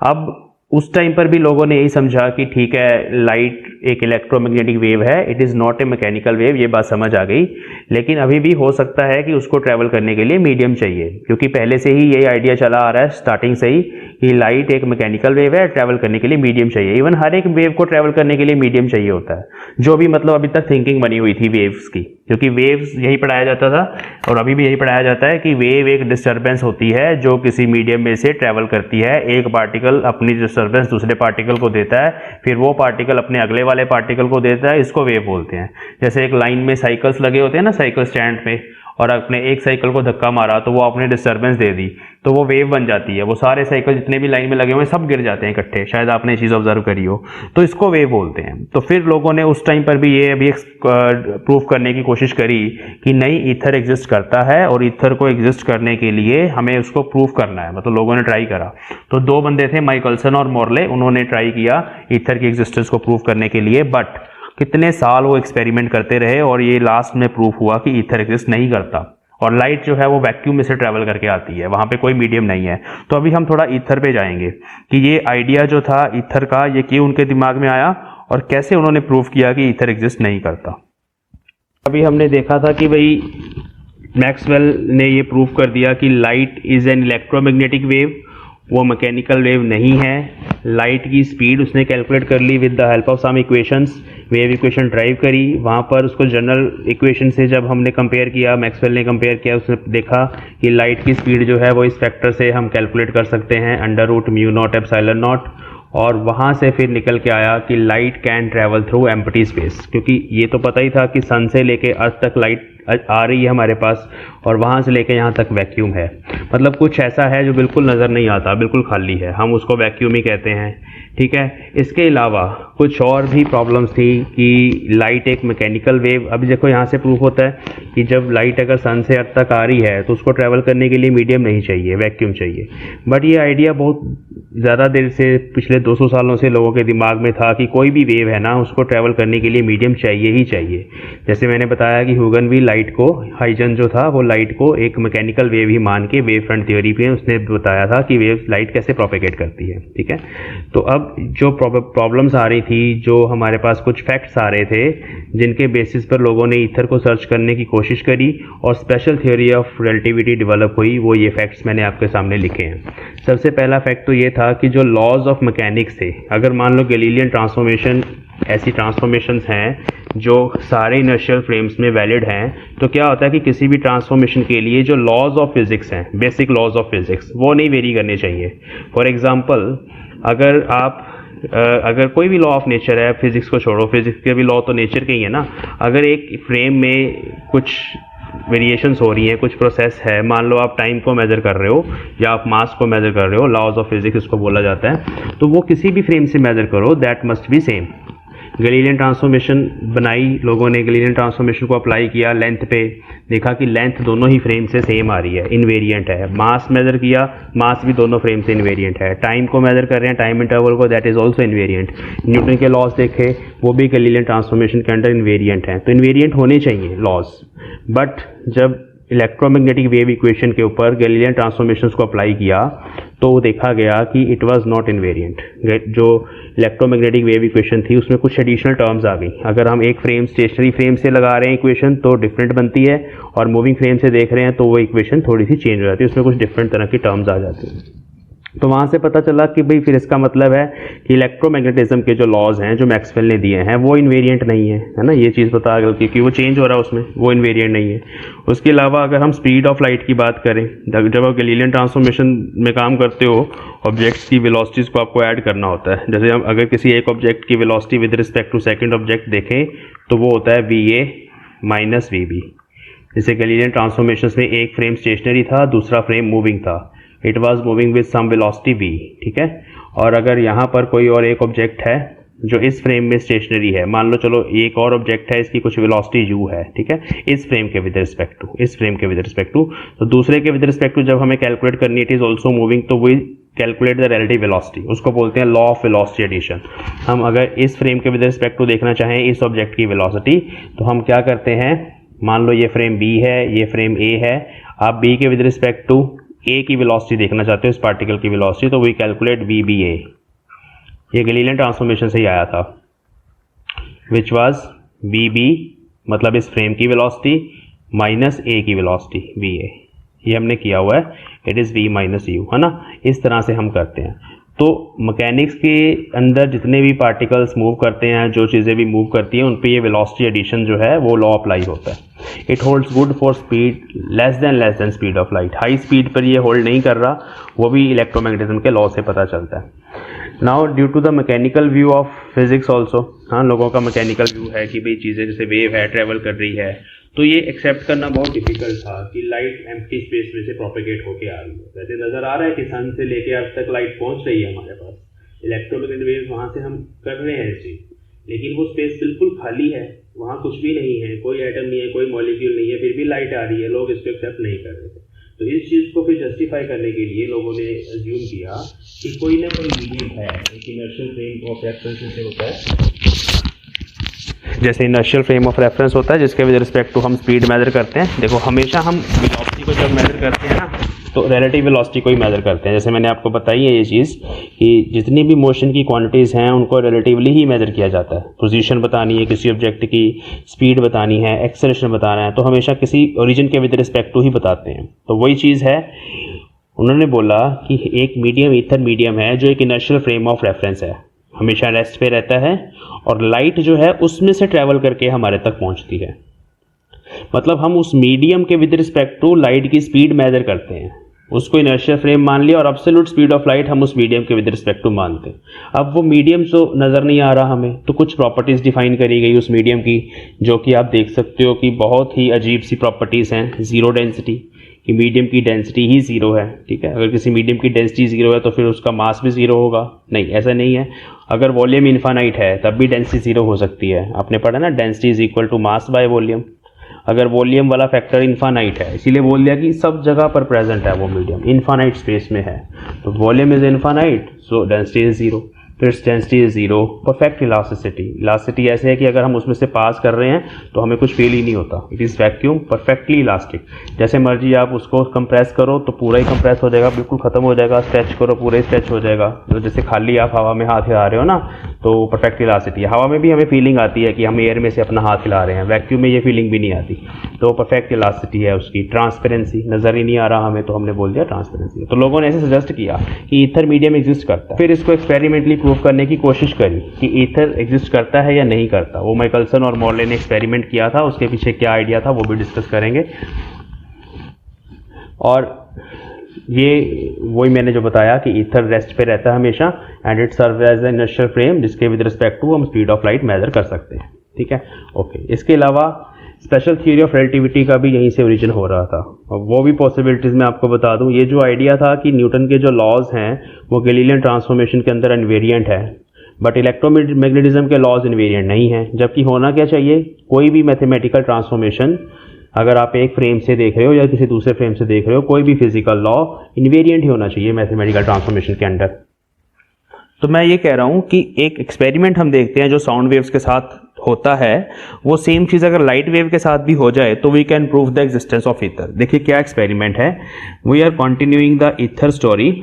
A: अब उस टाइम पर भी लोगों ने यही समझा कि ठीक है लाइट एक इलेक्ट्रोमैग्नेटिक वेव है, it is not a mechanical wave, ये बात समझ आ गई। लेकिन अभी भी हो सकता है कि उसको ट्रैवल करने के लिए मीडियम चाहिए, क्योंकि पहले से ही यही आइडिया चला आ रहा है स्टार्टिंग से ही कि लाइट एक मैकेनिकल वेव है, ट्रैवल करने के लिए मीडियम चाहिए। इवन हर एक वेव को ट्रैवल करने के लिए मीडियम चाहिए होता है, जो भी मतलब अभी तक थिंकिंग बनी हुई थी वेव्स की, क्योंकि वेव्स यही पढ़ाया जाता था और अभी भी यही पढ़ाया जाता है कि वेव एक डिस्टर्बेंस होती है जो किसी मीडियम में से ट्रैवल करती है। एक पार्टिकल अपनी डिस्टर्बेंस दूसरे पार्टिकल को देता है, फिर वो पार्टिकल अपने अगले वाले पार्टिकल को देता है, इसको वेव बोलते हैं। जैसे एक लाइन में साइकिल्स लगे होते हैं ना, साइकिल स्टैंड पे, और अपने एक साइकिल को धक्का मारा तो वो आपने डिस्टर्बेंस दे दी तो वो वेव बन जाती है, वो सारे साइकिल जितने भी लाइन में लगे हुए हैं सब गिर जाते हैं इकट्ठे, शायद आपने ये चीज़ ऑब्जर्व करी हो, तो इसको वेव बोलते हैं। तो फिर लोगों ने उस टाइम पर भी ये अभी प्रूफ करने की कोशिश करी कि नहीं, ईथर एग्जिस्ट करता है और ईथर को एग्जिस्ट करने के लिए हमें उसको प्रूफ करना है, मतलब लोगों ने ट्राई करा। तो दो बंदे थे, माइकलसन और मोरले, उन्होंने ट्राई किया ईथर की एग्जिस्टेंस को प्रूफ करने के लिए, बट कितने साल वो एक्सपेरिमेंट करते रहे और ये लास्ट में प्रूफ हुआ कि ईथर एग्जिस्ट नहीं करता और लाइट जो है वो वैक्यूम में से ट्रैवल करके आती है, वहां पे कोई मीडियम नहीं है। तो अभी हम थोड़ा ईथर पे जाएंगे कि ये आइडिया जो था ईथर का, ये क्यों उनके दिमाग में आया और कैसे उन्होंने प्रूफ किया कि ईथर एग्जिस्ट नहीं करता। अभी हमने देखा था कि भाई मैक्सवेल ने ये प्रूफ कर दिया कि light is an electromagnetic wave, वो मैकेनिकल वेव नहीं है। लाइट की स्पीड उसने कैलकुलेट कर ली with the help of some equations, wave equation derive करी, वहाँ पर उसको जनरल इक्वेशन से जब हमने कंपेयर किया, मैक्सवेल ने कंपेयर किया, उसने देखा कि लाइट की स्पीड जो है वो इस फैक्टर से हम कैलकुलेट कर सकते हैं, √μ0ε0, और वहाँ से फिर निकल के आया कि light can travel through empty space, क्योंकि ये तो पता ही था कि सन से लेके अर्थ तक लाइट आ रही है हमारे पास, और वहाँ से लेके यहाँ तक वैक्यूम है। मतलब कुछ ऐसा है जो बिल्कुल नज़र नहीं आता, बिल्कुल खाली है, हम उसको वैक्यूम ही कहते हैं। ठीक है, इसके अलावा कुछ और भी प्रॉब्लम्स थी कि लाइट एक मैकेनिकल वेव, अभी देखो यहाँ से प्रूफ होता है कि जब लाइट अगर सन से अर्थ तक आ रही है तो उसको ट्रैवल करने के लिए मीडियम नहीं चाहिए, वैक्यूम चाहिए। बट ये आइडिया बहुत ज़्यादा देर से, पिछले 200 सालों से लोगों के दिमाग में था कि कोई भी वेव है ना, उसको ट्रैवल करने के लिए मीडियम चाहिए ही चाहिए। जैसे मैंने बताया कि ह्यूगन भी लाइट को, हाइजन जो था वो लाइट को एक मैकेनिकल वेव ही मान के वेव फ्रंट थ्योरी पे उसने बताया था कि वेव लाइट कैसे प्रोपेगेट करती है। ठीक है, तो अब जो प्रॉब्लम्स आ रही थी, जो हमारे पास कुछ फैक्ट्स आ रहे थे, जिनके बेसिस पर लोगों ने ईथर को सर्च करने की कोशिश करी और special theory of relativity develop हुई, वो ये फैक्ट्स मैंने आपके सामने लिखे हैं। सबसे पहला फैक्ट तो ये था कि जो लॉज ऑफ मैकेनिक्स थे, अगर मान लो गैलीलियन ट्रांसफॉर्मेशन ऐसी ट्रांसफॉर्मेशंस हैं जो सारे इनर्शियल फ्रेम्स में वैलिड हैं, तो क्या होता है कि किसी भी ट्रांसफॉर्मेशन के लिए जो लॉज ऑफ फिजिक्स हैं, बेसिक लॉज ऑफ फिजिक्स, वो नहीं वेरी करने चाहिए। फॉर एग्जांपल, अगर कोई भी लॉ ऑफ नेचर है, फिजिक्स को छोड़ो, फिजिक्स के भी लॉ तो नेचर के ही है ना, अगर एक फ्रेम में कुछ वेरिएशंस हो रही हैं, कुछ प्रोसेस है, मान लो आप टाइम को मेजर कर रहे हो या आप मास को मेजर कर रहे हो, लॉज ऑफ फिजिक्स इसको बोला जाता है, तो वो किसी भी फ्रेम से मेजर करो, that must be same. Galilean transformation बनाई लोगों ने, गैलीलियन ट्रांसफॉर्मेशन को अप्लाई किया लेंथ पे, देखा कि लेंथ दोनों ही फ्रेम से सेम आ रही है, इनवेरिएंट है। मास मेजर किया, मास भी दोनों फ्रेम से इनवेरिएंट है। टाइम को मेजर कर रहे हैं, टाइम इंटरवल को, that is also invariant. Newton के लॉज देखे, वो भी गैलीलियन ट्रांसफॉर्मेशन के अंडर इनवेरिएंट हैं। तो इनवेरिएंट होने चाहिए लॉज, बट जब इलेक्ट्रोमैग्नेटिक वेव इक्वेशन के ऊपर गैलीलियन ट्रांसफॉर्मेशंस को अप्लाई किया तो देखा गया कि इट वाज नॉट इनवेरिएंट। जो इलेक्ट्रोमैग्नेटिक वेव इक्वेशन थी उसमें कुछ एडिशनल टर्म्स आ गई। अगर हम एक फ्रेम स्टेशनरी फ्रेम से लगा रहे हैं इक्वेशन तो डिफरेंट बनती है, और मूविंग फ्रेम से देख रहे हैं तो वो इक्वेशन थोड़ी सी चेंज हो जाती है, उसमें कुछ डिफरेंट तरह की टर्म्स आ जाती हैं। तो वहाँ से पता चला कि भाई फिर इसका मतलब है कि इलेक्ट्रोमैग्नेटिज्म के जो लॉज हैं जो मैक्सवेल ने दिए हैं वो इनवेरिएंट नहीं है ना, ये चीज़ पता गई क्योंकि वो चेंज हो रहा है उसमें, वो इनवेरिएंट नहीं है। उसके अलावा अगर हम स्पीड ऑफ लाइट की बात करें, जब आप गैलीलियन ट्रांसफॉर्मेशन में काम करते हो, ऑब्जेक्ट्स की वेलोसिटीज़ को आपको ऐड करना होता है। जैसे हम अगर किसी एक ऑब्जेक्ट की velocity with respect to second object देखें तो वो होता है VA माइनस VB। जैसे गैलीलियन ट्रांसफॉर्मेशन में एक फ्रेम स्टेशनरी था, दूसरा फ्रेम मूविंग था, it was moving with some velocity v, ठीक है। और अगर यहाँ पर कोई और एक ऑब्जेक्ट है जो इस फ्रेम में स्टेशनरी है, मान लो चलो एक और ऑब्जेक्ट है, इसकी कुछ वेलोसिटी u है, ठीक है, इस फ्रेम के विद रिस्पेक्ट टू, इस फ्रेम के विद रिस्पेक्ट टू, तो दूसरे के विद रिस्पेक्ट टू जब हमें कैलकुलेट करनी, इट इज ऑल्सो मूविंग, तो वही कैलकुलेट द रिलेटिव वेलोसिटी, उसको बोलते हैं लॉ ऑफ वेलोसिटी एडिशन। हम अगर इस फ्रेम के विद रिस्पेक्ट टू देखना चाहें इस ऑब्जेक्ट की वेलोसिटी, तो हम क्या करते हैं, मान लो ये फ्रेम B है, ये फ्रेम A है, आप B के विद रिस्पेक्ट टू A की वेलोसिटी देखना चाहते हो, इस पार्टिकल की वेलोसिटी, तो वी कैलकुलेट VBA। ये गैलीलियन ट्रांसफॉर्मेशन से ही आया था, विच वाज VB मतलब इस फ्रेम की वेलोसिटी माइनस A की वेलोसिटी VA, ये हमने किया हुआ है, it is V minus U, है ना। इस तरह से हम करते हैं। तो मैकेनिक्स के अंदर जितने भी पार्टिकल्स मूव करते हैं, जो चीज़ें भी मूव करती हैं, उन पे ये वेलोसिटी एडिशन जो है वो लॉ अप्लाई होता है। It holds good for speed less than speed of light. High speed पर ये होल्ड नहीं कर रहा, वो भी इलेक्ट्रोमैग्नेटिज्म के लॉ से पता चलता है। Now due to the mechanical view of physics also, हाँ, लोगों का मैकेनिकल व्यू है कि भाई चीज़ें जैसे वेव है ट्रेवल कर रही है, तो ये एक्सेप्ट करना बहुत डिफिकल्ट था कि लाइट एम्प्टी स्पेस में से प्रोपेगेट होके आ रही है। वैसे नज़र आ रहा है कि सन से लेके अब तक लाइट पहुंच रही है हमारे पास, इलेक्ट्रोमैग्नेटिक वेव्स वहाँ से हम कर रहे हैं चीज़, लेकिन वो स्पेस बिल्कुल खाली है, वहाँ कुछ भी नहीं है, कोई एटम नहीं है, कोई मॉलिक्यूल नहीं है, फिर भी लाइट आ रही है, लोग इसको एक्सेप्ट नहीं कर रहे थे। तो इस चीज़ को फिर जस्टिफाई करने के लिए लोगों ने अज्यूम किया कि कोई ना कोई मीडियम है, एक इनर्शियल फ्रेम ऑफ रेफरेंस से होता है, जैसे इनर्शियल फ्रेम ऑफ रेफरेंस होता है जिसके विद रिस्पेक्ट टू हम स्पीड मेजर करते हैं। देखो हमेशा हम वेलोसिटी को जब मेजर करते हैं ना, तो रिलेटिव वेलोसिटी को ही मेजर करते हैं। जैसे मैंने आपको बताई है ये चीज़ कि जितनी भी मोशन की क्वांटिटीज़ हैं उनको रिलेटिवली ही मेजर किया जाता है। पोजीशन बतानी है किसी ऑब्जेक्ट की, स्पीड बतानी है, एक्सेलरेशन बताना है, तो हमेशा किसी ओरिजिन के विद रिस्पेक्ट टू ही बताते हैं। तो वही चीज़ है, उन्होंने बोला कि एक मीडियम ईथर मीडियम है जो एक इनर्शियल फ्रेम ऑफ रेफरेंस है, हमेशा रेस्ट पे रहता है और लाइट जो है उसमें से ट्रैवल करके हमारे तक पहुंचती है। मतलब हम उस मीडियम के विद रिस्पेक्ट टू लाइट की स्पीड मेजर करते हैं, उसको इनर्शियल फ्रेम मान लिया और एब्सोल्यूट स्पीड ऑफ लाइट हम उस मीडियम के विद रिस्पेक्ट टू मानते हैं। अब वो मीडियम तो नज़र नहीं आ रहा हमें, तो कुछ प्रॉपर्टीज़ डिफाइन करी गई उस मीडियम की, जो कि आप देख सकते हो कि बहुत ही अजीब सी प्रॉपर्टीज़ हैं। ज़ीरो डेंसिटी, कि मीडियम की डेंसिटी ही ज़ीरो है, ठीक है। अगर किसी मीडियम की डेंसिटी ज़ीरो है तो फिर उसका मास भी ज़ीरो होगा, नहीं ऐसा नहीं है। अगर वॉल्यूम इन्फानाइट है तब भी डेंसिटी ज़ीरो हो सकती है, आपने पढ़ा ना, density is equal to mass by volume. अगर वॉल्यूम वाला फैक्टर इन्फानाइट है, इसीलिए बोल दिया कि सब जगह पर प्रेजेंट है वो मीडियम, इन्फानाइट स्पेस में है, तो volume is infinite so density is zero. फिर density is zero. Perfect elasticity, elasticity ऐसे है कि अगर हम उसमें से पास कर रहे हैं तो हमें कुछ फील ही नहीं होता, it is vacuum perfectly elastic. जैसे मर्जी आप उसको कंप्रेस करो तो पूरा ही कंप्रेस हो जाएगा, बिल्कुल ख़त्म हो जाएगा, स्ट्रेच करो पूरा ही स्ट्रेच हो जाएगा। तो जैसे खाली आप हवा में हाथ हिला रहे हो ना, तो परफेक्ट इलास्टिसिटी। हवा में भी हमें फीलिंग आती है कि हम एयर में से अपना हाथ हिला रहे हैं, वैक्यूम में ये फीलिंग भी नहीं आती, तो परफेक्ट इलास्टिसिटी है उसकी। ट्रांसपेरेंसी, नज़र ही नहीं आ रहा हमें तो हमने बोल दिया ट्रांसपेरेंसी। तो लोगों ने ऐसे सजेस्ट किया कि ईथर मीडियम एग्जिस्ट करता है, फिर इसको एक्सपेरिमेंटली प्रूव करने की कोशिश करी कि ईथर एग्जिस्ट करता है या नहीं करता। वो माइकलसन और मॉर्ले ने एक्सपेरिमेंट किया था, उसके पीछे क्या आइडिया था वो भी डिस्कस करेंगे। और ये वही मैंने जो बताया कि ईथर रेस्ट पे रहता है हमेशा and it serve as an inertial frame जिसके विद रिस्पेक्ट टू हम स्पीड ऑफ लाइट मेजर कर सकते हैं, ठीक है। ओके, इसके अलावा स्पेशल थ्योरी ऑफ रिलेटिविटी का भी यहीं से ओरिजिन हो रहा था, और वो भी पॉसिबिलिटीज़ मैं आपको बता दूं। ये जो आइडिया था कि न्यूटन के जो लॉज हैं वो गैलीलियन ट्रांसफॉर्मेशन के अंदर इनवेरिएंट है, बट इलेक्ट्रोमैग्नेटिज्म के लॉज इनवेरिएंट नहीं है। जबकि होना क्या चाहिए, कोई भी मैथमेटिकल ट्रांसफॉर्मेशन अगर आप एक फ्रेम से देख रहे हो या किसी दूसरे फ्रेम से देख रहे हो, कोई भी फिजिकल लॉ इन्वेरिएंट ही होना चाहिए मैथमेटिकल ट्रांसफॉर्मेशन के अंदर। तो मैं ये कह रहा हूं कि एक एक्सपेरिमेंट हम देखते हैं जो साउंड वेव्स के साथ होता है, वो सेम चीज़ अगर लाइट वेव के साथ भी हो जाए तो we can prove the existence of ether. देखिए क्या एक्सपेरिमेंट है, we are continuing the ether story,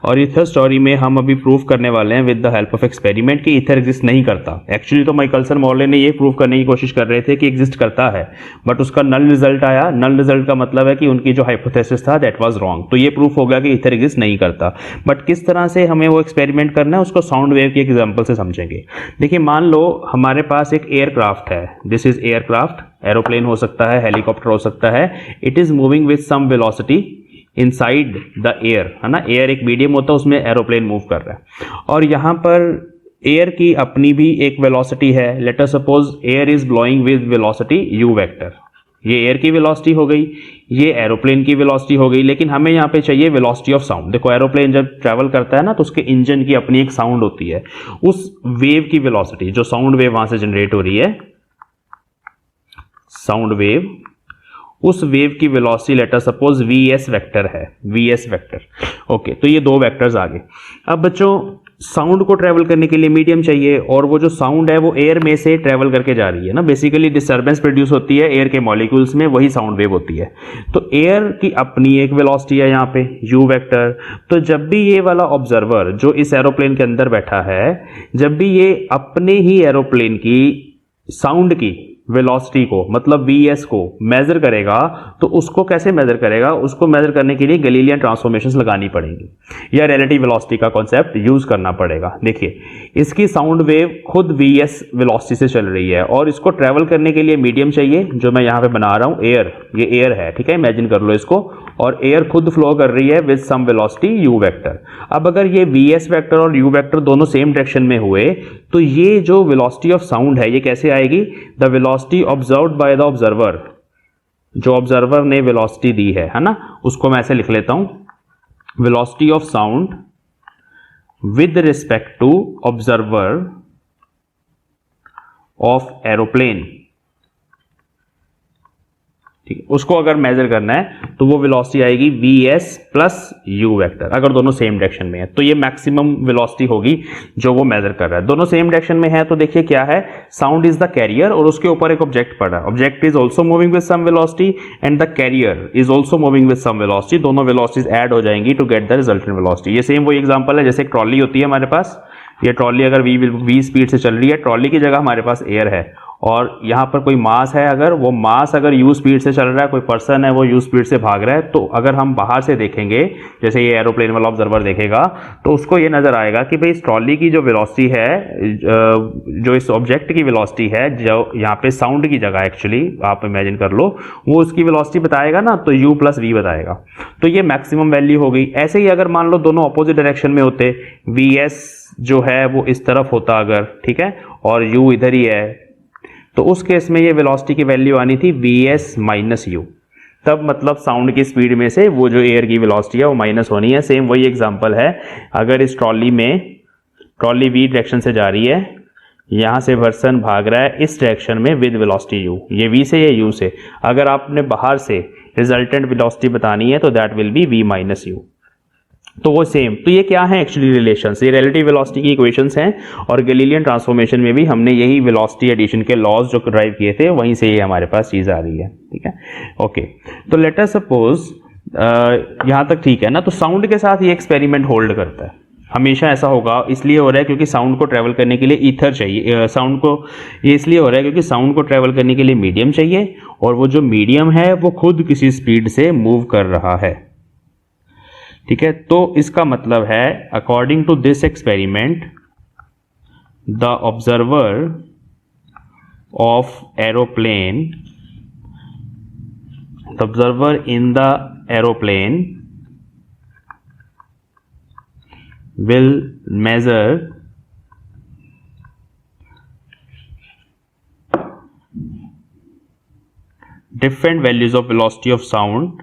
A: और ईथर स्टोरी में हम अभी प्रूव करने वाले हैं with the help of experiment कि ईथर एग्जिस्ट नहीं करता। एक्चुअली तो माइकलसन मॉर्ले ने ये प्रूव करने की कोशिश कर रहे थे कि एग्जिस्ट करता है, बट उसका नल रिजल्ट आया। नल रिजल्ट का मतलब है कि उनकी जो हाइपोथेसिस था दैट वाज रॉन्ग। तो ये प्रूफ हो गया कि ईथर एग्जिस्ट नहीं करता। बट किस तरह से हमें वो एक्सपेरिमेंट करना है उसको साउंड वेव की एग्जाम्पल से समझेंगे। देखिए मान लो हमारे पास एक एयरक्राफ्ट है, दिस इज एयरक्राफ्ट, एरोप्लेन हो सकता है, हेलीकॉप्टर हो सकता है, it is moving with some velocity inside the air, है ना। एयर एक मीडियम होता है, उसमें एरोप्लेन मूव कर रहा है, और यहाँ पर एयर की अपनी भी एक वेलोसिटी है। Late us suppose air is blowing with velocity u vector. ये एयर की वेलोसिटी हो गई, ये एरोप्लेन की वेलोसिटी हो गई, लेकिन हमें यहाँ पे चाहिए वेलोसिटी ऑफ साउंड। देखो एरोप्लेन जब ट्रैवल करता है ना तो उसके इंजन की अपनी एक साउंड होती है, उस वेव की वेलोसिटी, जो साउंड वेव वहां से जनरेट हो रही है, साउंड वेव, उस वेव की velocity let us suppose VS vector है, वीएस वेक्टर। ओके, तो ये दो वेक्टर्स आ गए। अब बच्चों साउंड को ट्रैवल करने के लिए मीडियम चाहिए, और वो जो साउंड है वो एयर में से ट्रैवल करके जा रही है ना। बेसिकली डिस्टर्बेंस प्रोड्यूस होती है एयर के मॉलिक्यूल्स में, वही साउंड वेव होती है। तो एयर की अपनी एक वेलोसिटी है यहाँ पे यू वेक्टर। तो जब भी ये वाला ऑब्जर्वर जो इस एरोप्लेन के अंदर बैठा है, जब भी ये अपने ही एरोप्लेन की साउंड की वेलोसिटी को, मतलब वीएस को मेजर करेगा, तो उसको कैसे मेजर करेगा, उसको मेजर करने के लिए गैलीलियन ट्रांसफॉर्मेशंस लगानी पड़ेंगी या रिलेटिव वेलोसिटी का कॉन्सेप्ट यूज करना पड़ेगा। देखिए इसकी साउंड वेव खुद वीएस वेलोसिटी से चल रही है, और इसको ट्रेवल करने के लिए मीडियम चाहिए, जो मैं यहाँ पे बना रहा हूँ एयर, ये एयर है, ठीक है, इमेजिन कर लो इसको, और एयर खुद फ्लो कर रही है with some velocity U vector. अब अगर ये वीएस वेक्टर और यू वेक्टर दोनों सेम डायरेक्शन में हुए, तो ये जो वेलोसिटी ऑफ साउंड है ये कैसे आएगी, the velocity observed by the observer, जो ऑब्जर्वर ने वेलोसिटी दी है ना, उसको मैं ऐसे लिख लेता हूं, velocity of sound with respect to observer of aeroplane, ठीक है। उसको अगर मेजर करना है तो वो वेलोसिटी आएगी वीएस प्लस यू वेक्टर, अगर दोनों सेम डायरेक्शन में है तो ये मैक्सिमम वेलोसिटी होगी जो वो मेजर कर रहा है। दोनों सेम डायरेक्शन में है तो देखिए क्या है, साउंड इज द कैरियर और उसके ऊपर एक ऑब्जेक्ट पड़ा है, object is also moving with some velocity and the carrier is also moving with some velocity, दोनों वेलोसिटीज ऐड हो जाएंगी to get the resultant velocity. ये सेम वही एग्जांपल है जैसे एक ट्रॉली होती है हमारे पास, ये ट्रॉली अगर वी स्पीड से चल रही है, ट्रॉली की जगह हमारे पास एयर है और यहाँ पर कोई मास है, अगर वो मास अगर u स्पीड से चल रहा है, कोई पर्सन है वो u स्पीड से भाग रहा है, तो अगर हम बाहर से देखेंगे, जैसे ये एरोप्लेन वाला ऑब्जर्वर देखेगा, तो उसको ये नज़र आएगा कि भाई इस ट्रॉली की जो वेलोसिटी है, जो इस ऑब्जेक्ट की वेलोसिटी है, जो यहाँ पे साउंड की जगह एक्चुअली आप इमेजिन कर लो, वो उसकी वेलोसिटी बताएगा ना, तो u प्लस v बताएगा। तो ये मैक्सिमम वैल्यू हो गई। ऐसे ही अगर मान लो दोनों अपोजिट डायरेक्शन में होते, vs जो है वो इस तरफ होता अगर, ठीक है, और u इधर ही है, तो उस केस में ये वेलोसिटी की वैल्यू आनी थी vs माइनस u। तब मतलब साउंड की स्पीड में से वो जो एयर की वेलोसिटी है वो माइनस होनी है। सेम वही एग्जांपल है, अगर इस ट्रॉली v डायरेक्शन से जा रही है, यहाँ से पर्सन भाग रहा है इस डायरेक्शन में विद वेलोसिटी u, ये v से या u से, अगर आपने बाहर से रिजल्टेंट वेलोसिटी बतानी है तो that will B v minus u। तो वो सेम, तो ये क्या है एक्चुअली रिलेशंस, ये रिलेटिव वेलोसिटी की इक्वेशंस हैं, और गैलीलियन ट्रांसफॉर्मेशन में भी हमने यही वेलोसिटी एडिशन के लॉज जो ड्राइव किए थे, वहीं से ये हमारे पास चीज़ आ रही है, ठीक है। ओके, तो लेट अस सपोज यहाँ तक ठीक है ना। तो साउंड के साथ ये एक्सपेरिमेंट होल्ड करता है, हमेशा ऐसा होगा, इसलिए हो रहा है क्योंकि साउंड को ट्रैवल करने के लिए ईथर चाहिए, साउंड को, ये इसलिए हो रहा है क्योंकि साउंड को ट्रैवल करने के लिए मीडियम चाहिए, और वो जो मीडियम है वो खुद किसी स्पीड से मूव कर रहा है, ठीक है। तो इसका मतलब है according to this experiment the observer of aeroplane, the observer in the aeroplane will measure different values of velocity of sound,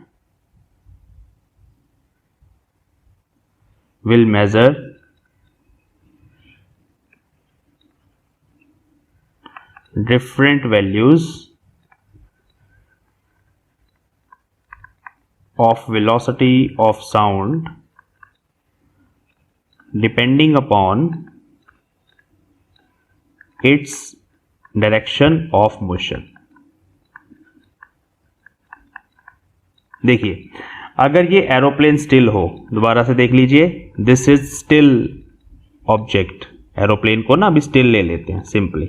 A: will measure different values of velocity of sound depending upon its direction of motion। देखिए, अगर ये aeroplane still हो, दोबारा से देख लीजिए, this is still object, aeroplane को ना अभी स्टिल ले लेते हैं सिंपली,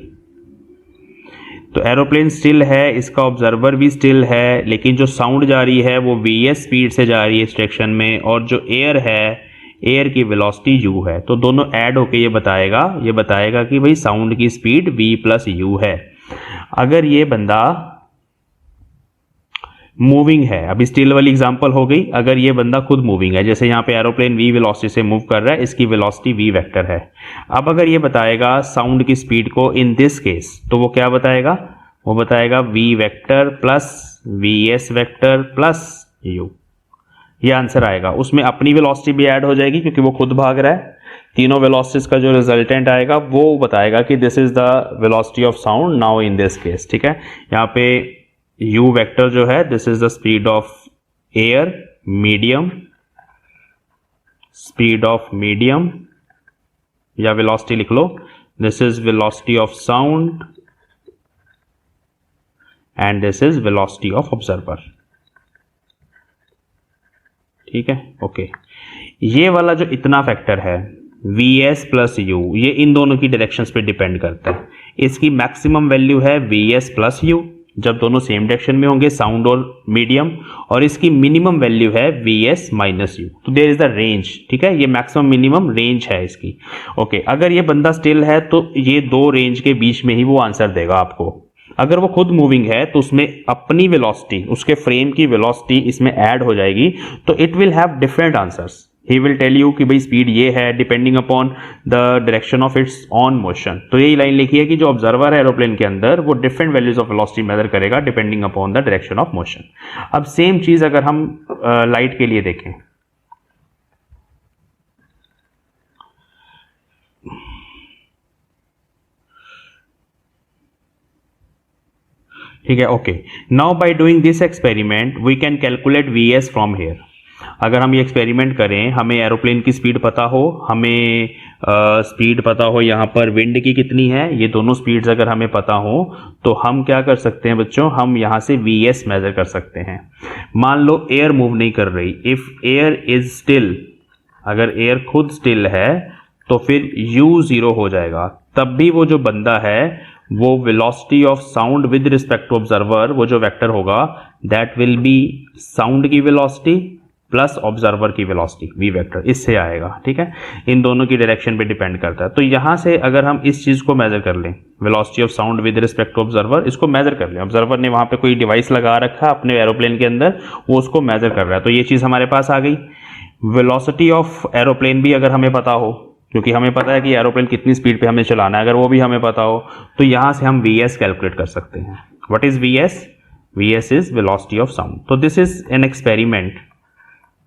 A: तो एरोप्लेन स्टिल है, इसका ऑब्जर्वर भी स्टिल है, लेकिन जो साउंड जा रही है वो vs स्पीड से जा रही है इस डायरेक्शन में, और जो एयर है, एयर की वेलोसिटी u है, तो दोनों ऐड होके ये बताएगा कि भाई साउंड की स्पीड v प्लस u है। अगर ये बंदा मूविंग है, अभी स्टिल वाली एग्जांपल हो गई, अगर ये बंदा खुद मूविंग है, जैसे यहाँ पे एरोप्लेन v वेलोसिटी से मूव कर रहा है, इसकी वेलोसिटी v वेक्टर है। अब अगर ये बताएगा साउंड की स्पीड को इन दिस केस, तो वो क्या बताएगा, वो बताएगा v vector plus vs vector plus u, ये आंसर आएगा। उसमें अपनी वेलोसिटी भी ऐड हो जाएगी क्योंकि वो खुद भाग रहा है, तीनों वेलोसिटीज का जो रिजल्टेंट आएगा वो बताएगा कि this is the velocity of sound now in this case, ठीक है। यहाँ पे u वेक्टर जो है, this is the speed of air medium, speed of medium, या वेलोसिटी लिख लो, this is velocity of sound and this is velocity of observer, ठीक है। ओके, ये वाला जो इतना फैक्टर है vs प्लस u, ये इन दोनों की डायरेक्शंस पे डिपेंड करता है। इसकी मैक्सिमम वैल्यू है vs प्लस u जब दोनों सेम डायरेक्शन में होंगे, साउंड और मीडियम, और इसकी मिनिमम वैल्यू है vs माइनस u। तो देयर इज द रेंज, ठीक है, ये मैक्सिमम मिनिमम रेंज है इसकी। ओके, अगर ये बंदा स्टिल है तो ये दो रेंज के बीच में ही वो आंसर देगा आपको। अगर वो खुद मूविंग है तो उसमें अपनी वेलोसिटी, उसके फ्रेम की वेलोसिटी इसमें ऐड हो जाएगी, तो it will have different answers. He will tell you कि भाई स्पीड ये है depending upon the direction of its on motion. तो यही लाइन लिखी है कि जो ऑब्जर्वर है एरोप्लेन के अंदर वो different values of velocity measure करेगा depending upon the direction of motion. अब सेम चीज अगर हम लाइट के लिए देखें, ठीक है। Okay, now by doing this experiment we can calculate vs from here. अगर हम ये एक्सपेरिमेंट करें, हमें एरोप्लेन की स्पीड पता हो, हमें स्पीड पता हो यहाँ पर विंड की कितनी है, ये दोनों स्पीड्स अगर हमें पता हो तो हम क्या कर सकते हैं बच्चों, हम यहाँ से vs मेजर कर सकते हैं। मान लो एयर मूव नहीं कर रही, इफ एयर इज स्टिल, अगर एयर खुद स्टिल है तो फिर u 0 हो जाएगा, तब भी वो जो बंदा है वो velocity of sound with respect to observer, वो जो वेक्टर होगा दैट विल बी साउंड की वेलोसिटी प्लस ऑब्जर्वर की वेलोसिटी वी वेक्टर, इससे आएगा। ठीक है, इन दोनों की डायरेक्शन पे डिपेंड करता है। तो यहाँ से अगर हम इस चीज़ को मेजर कर लें, velocity of sound with respect to observer, इसको मेजर कर लें, ऑब्जर्वर ने वहाँ पे कोई डिवाइस लगा रखा अपने एरोप्लेन के अंदर, वो उसको मेजर कर रहा है, तो ये चीज़ हमारे पास आ गई। वेलोसिटी ऑफ एरोप्लेन भी अगर हमें पता हो, क्योंकि हमें पता है कि एरोप्लेन कितनी स्पीड पे हमें चलाना है, अगर वो भी हमें पता हो तो यहाँ से हम Vs कैलकुलेट कर सकते हैं। What is Vs? Vs is velocity of sound. तो this is an experiment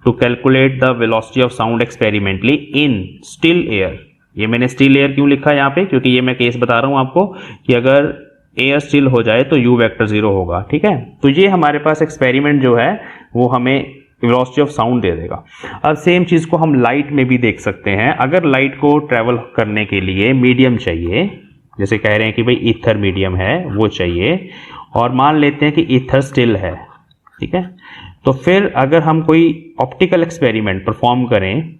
A: to calculate the velocity of sound experimentally in still air. ये मैंने स्टिल एयर क्यों लिखा है यहाँ पे, क्योंकि ये मैं केस बता रहा हूँ आपको कि अगर एयर स्टिल हो जाए तो u वेक्टर 0 होगा। ठीक है, तो ये हमारे पास एक्सपेरिमेंट जो है वो हमें वेलोसिटी ऑफ साउंड दे देगा। अब सेम चीज़ को हम लाइट में भी देख सकते हैं। अगर लाइट को ट्रेवल करने के लिए मीडियम चाहिए, जैसे कह रहे हैं कि भाई ईथर मीडियम है वो चाहिए, और मान लेते हैं कि ईथर स्टिल है, ठीक है, तो फिर अगर हम कोई ऑप्टिकल एक्सपेरिमेंट परफॉर्म करें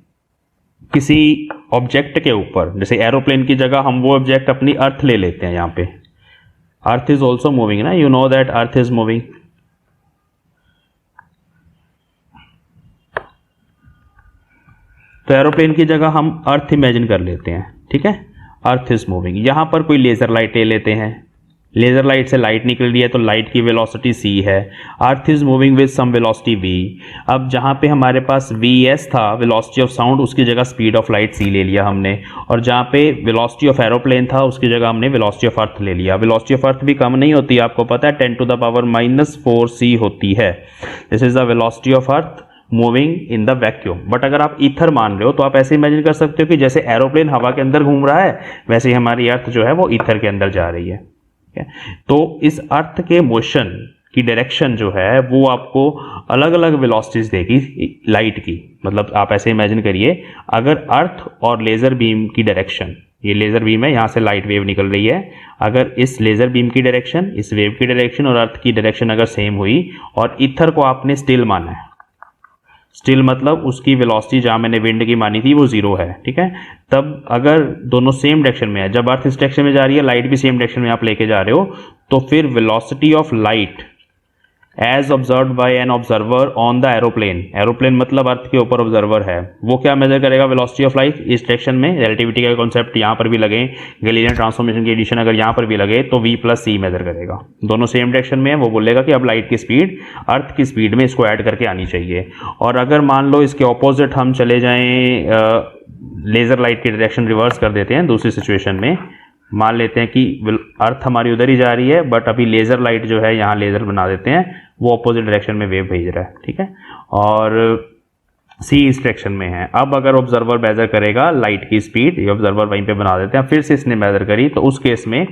A: किसी ऑब्जेक्ट के ऊपर, जैसे एरोप्लेन की जगह हम वो ऑब्जेक्ट अपनी अर्थ ले लेते हैं, यहाँ पे अर्थ इज ऑल्सो मूविंग ना, you know that earth is moving. तो एरोप्लेन की जगह हम अर्थ इमेजिन कर लेते हैं, ठीक है, अर्थ इज मूविंग। यहां पर कोई लेजर लाइट ले लेते हैं, लेजर लाइट से लाइट निकल रही है तो लाइट की वेलोसिटी c है, earth is moving with some velocity v। अब जहां पे हमारे पास vs था वेलोसिटी ऑफ साउंड, उसकी जगह स्पीड ऑफ लाइट c ले लिया हमने, और जहां पे वेलोसिटी ऑफ एरोप्लेन था उसकी जगह हमने वेलोसिटी ऑफ अर्थ ले लिया। वेलोसिटी ऑफ अर्थ भी कम नहीं होती, आपको पता है 10⁻⁻⁴c होती है। This is the velocity of earth moving in the vacuum. But अगर आप ईथर मान रहे हो तो आप ऐसे इमेजिन कर सकते हो कि जैसे एरोप्लेन हवा के अंदर घूम रहा है, वैसे ही हमारी अर्थ जो है वो ईथर के अंदर जा रही है। तो इस अर्थ के मोशन की डायरेक्शन जो है वो आपको अलग अलग वेलोसिटीज देगी लाइट की। मतलब आप ऐसे इमेजिन करिए, अगर अर्थ और लेजर बीम की डायरेक्शन, ये लेजर बीम है, यहाँ से लाइट वेव निकल रही है, अगर इस लेजर बीम की डायरेक्शन, इस वेव की डायरेक्शन और अर्थ की डायरेक्शन अगर सेम हुई, और ईथर को आपने स्टिल माना है, स्टिल मतलब उसकी वेलोसिटी जहां मैंने विंड की मानी थी वो 0 है, ठीक है, तब अगर दोनों सेम डायरेक्शन में है, जब अर्थ इस डायरेक्शन में जा रही है, लाइट भी सेम डायरेक्शन में आप लेके जा रहे हो, तो फिर velocity of light as observed by an observer on the aeroplane, aeroplane मतलब अर्थ के ऊपर ऑब्जर्वर है, वो क्या मेजर करेगा वेलोसिटी ऑफ लाइट इस डायरेक्शन में। रिलेटिविटी का कॉन्सेप्ट यहाँ पर भी लगे, गैलीलियन ट्रांसफॉर्मेशन की एडिशन अगर यहाँ पर भी लगे तो v प्लस c मेजर करेगा, दोनों सेम डायरेक्शन में है, वो बोलेगा कि अब लाइट की स्पीड अर्थ की स्पीड में इसको ऐड करके आनी चाहिए। और अगर मान लो इसके ऑपोजिट हम चले जाएं, लेजर लाइट की डायरेक्शन रिवर्स कर देते हैं दूसरी सिचुएशन में, मान लेते हैं कि अर्थ हमारी उधर ही जा रही है, बट अभी लेजर लाइट जो है यहाँ लेजर बना देते हैं, वो अपोजिट डायरेक्शन में वेव भेज रहा है, ठीक है, और सी इस डायरेक्शन में है। अब अगर ऑब्जर्वर मेजर करेगा लाइट की स्पीड, ये ऑब्जर्वर वहीं पे बना देते हैं, फिर से इसने मेजर करी, तो उस केस में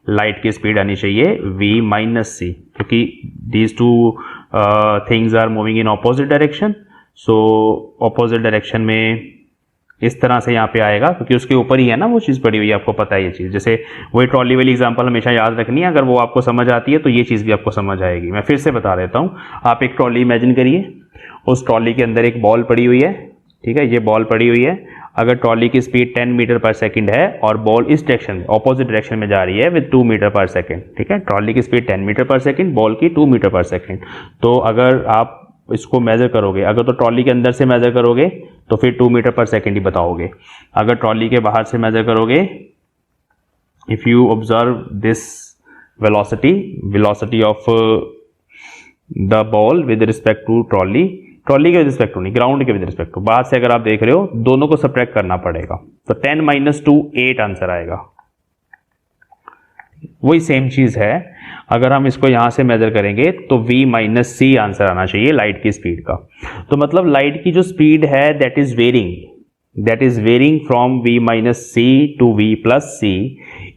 A: लाइट की स्पीड आनी चाहिए v माइनस सी, क्योंकि these two things are moving in opposite direction. So opposite direction में इस तरह से यहाँ पे आएगा, क्योंकि उसके ऊपर ही है ना वो चीज़ पड़ी हुई है, आपको पता है ये चीज़। जैसे वही ट्रॉली वाली एग्जांपल हमेशा याद रखनी है, अगर वो आपको समझ आती है तो ये चीज़ भी आपको समझ आएगी। मैं फिर से बता देता हूँ, आप एक ट्रॉली इमेजिन करिए, उस ट्रॉली के अंदर एक बॉल पड़ी हुई है, ठीक है, ये बॉल पड़ी हुई है, अगर ट्रॉली की स्पीड 10 मीटर पर सेकेंड है और बॉल इस डायरेक्शन में ऑपोजिट डायरेक्शन में जा रही है विद 2 मीटर पर सेकेंड, ठीक है, ट्रॉली की speed 10 metre per second, ball की 2 मीटर पर सेकेंड, तो अगर आप इसको मेजर करोगे, अगर तो ट्रॉली के अंदर से मेजर करोगे तो फिर 2 मीटर पर सेकेंड ही बताओगे, अगर ट्रॉली के बाहर से मेजर करोगे, if you observe this velocity of the ball with respect to trolley, trolley के विद रिस्पेक्ट टू नहीं, ग्राउंड के विद रिस्पेक्ट टू, बाहर से अगर आप देख रहे हो, दोनों को सब्ट्रैक्ट करना पड़ेगा, तो 10 - 2 8 आंसर आएगा। वही सेम चीज है, अगर हम इसको यहां से मेजर करेंगे तो v माइनस सी आंसर आना चाहिए लाइट की स्पीड का। तो मतलब लाइट की जो स्पीड है that is varying from v minus C to v plus C.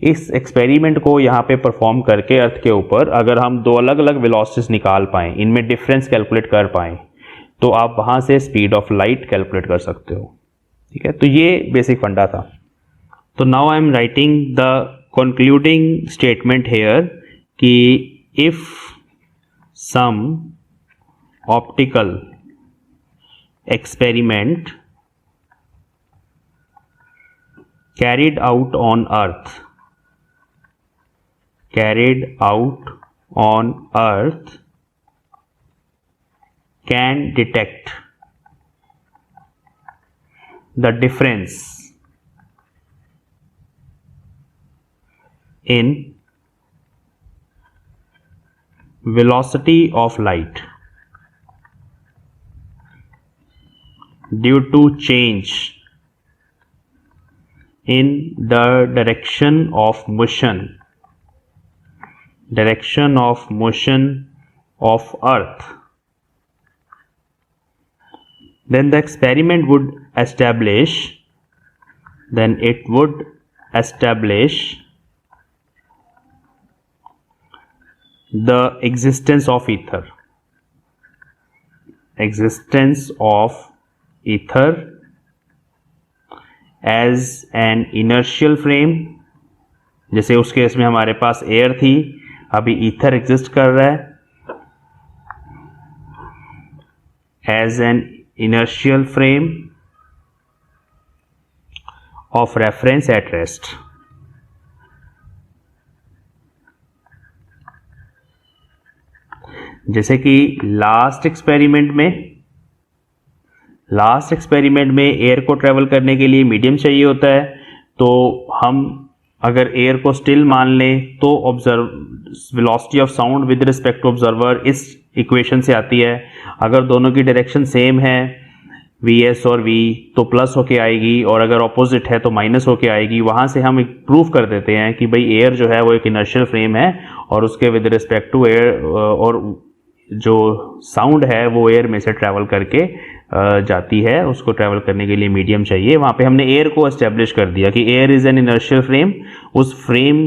A: इस एक्सपेरिमेंट को यहाँ पे परफॉर्म करके अर्थ के ऊपर अगर हम दो अलग अलग वेलोसिटीज निकाल पाएं, इनमें डिफरेंस कैलकुलेट कर पाएं, तो आप वहां से स्पीड ऑफ लाइट कैलकुलेट कर सकते हो, ठीक है। तो ये बेसिक फंडा था। तो now I am writing the concluding statement here कि if some optical experiment carried out on earth carried out on earth can detect the difference in velocity of light due to change in the direction of motion of earth, then the experiment would establish the existence of ether as an inertial frame. जैसे उस case में हमारे पास air थी, अभी ether exist कर रहा है as an inertial frame of reference at rest. जैसे कि लास्ट एक्सपेरिमेंट में एयर को ट्रेवल करने के लिए मीडियम चाहिए होता है, तो हम अगर एयर को स्टिल मान लें तो velocity of sound with respect to observer इस इक्वेशन से आती है। अगर दोनों की डायरेक्शन सेम है Vs और V तो प्लस होके आएगी, और अगर ऑपोजिट है तो माइनस होके आएगी। वहाँ से हम एक प्रूफ कर देते हैं कि भाई एयर जो है वो एक इनर्शियल फ्रेम है और उसके विद रिस्पेक्ट टू एयर और जो साउंड है वो एयर में से ट्रैवल करके जाती है, उसको ट्रैवल करने के लिए मीडियम चाहिए। वहाँ पे हमने एयर को एस्टेब्लिश कर दिया कि air is an inertial frame. उस फ्रेम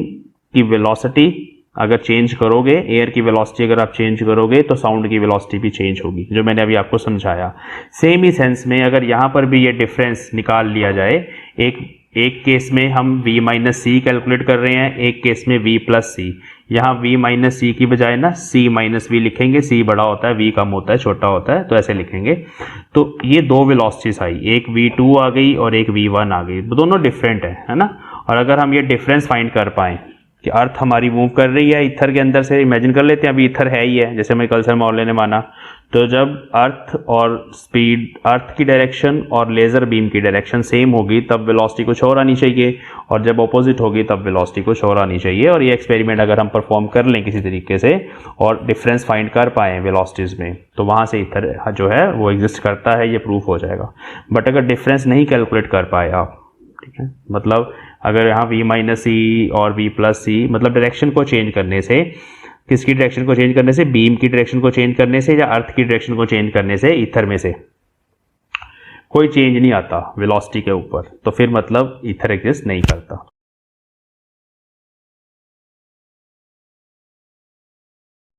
A: की वेलोसिटी अगर चेंज करोगे, एयर की वेलोसिटी अगर आप चेंज करोगे तो साउंड की वेलोसिटी भी चेंज होगी, जो मैंने अभी आपको समझाया। सेम ही सेंस में अगर यहाँ पर भी ये डिफरेंस निकाल लिया जाए, एक केस में हम v माइनस सी कैलकुलेट कर रहे हैं, एक केस में v प्लस सी। यहाँ v माइनस सी की बजाय ना c माइनस वी लिखेंगे, c बड़ा होता है, v कम होता है, छोटा होता है, तो ऐसे लिखेंगे। तो ये दो वेलोसिटीज आई, एक v2 आ गई और एक v1 आ गई, दोनों डिफरेंट है ना। और अगर हम ये डिफरेंस फाइंड कर पाएँ कि अर्थ हमारी मूव कर रही है ईथर के अंदर से, इमेजिन कर लेते हैं अभी ईथर है ही है, जैसे माइकल मॉर्ले ने माना, तो जब अर्थ और स्पीड, अर्थ की डायरेक्शन और लेज़र बीम की डायरेक्शन सेम होगी तब वेलोसिटी कुछ और आनी चाहिए, और जब अपोजिट होगी तब वेलोसिटी कुछ और आनी चाहिए। और ये एक्सपेरिमेंट अगर हम परफॉर्म कर लें किसी तरीके से और डिफरेंस फाइंड कर पाएँ वेलोसिटीज़ में, तो वहाँ से ईथर जो है वो एग्जिस्ट करता है, ये प्रूफ हो जाएगा। बट अगर डिफरेंस नहीं कैलकुलेट कर पाए आप, ठीक है, मतलब अगर यहाँ v माइनस सी और v प्लस सी, मतलब डायरेक्शन को चेंज करने से, किसकी डायरेक्शन को चेंज करने से, बीम की डायरेक्शन को चेंज करने से या अर्थ की डायरेक्शन को चेंज करने से, ईथर में से कोई चेंज नहीं आता वेलोसिटी के ऊपर, तो फिर मतलब ईथर एग्जिस्ट नहीं करता।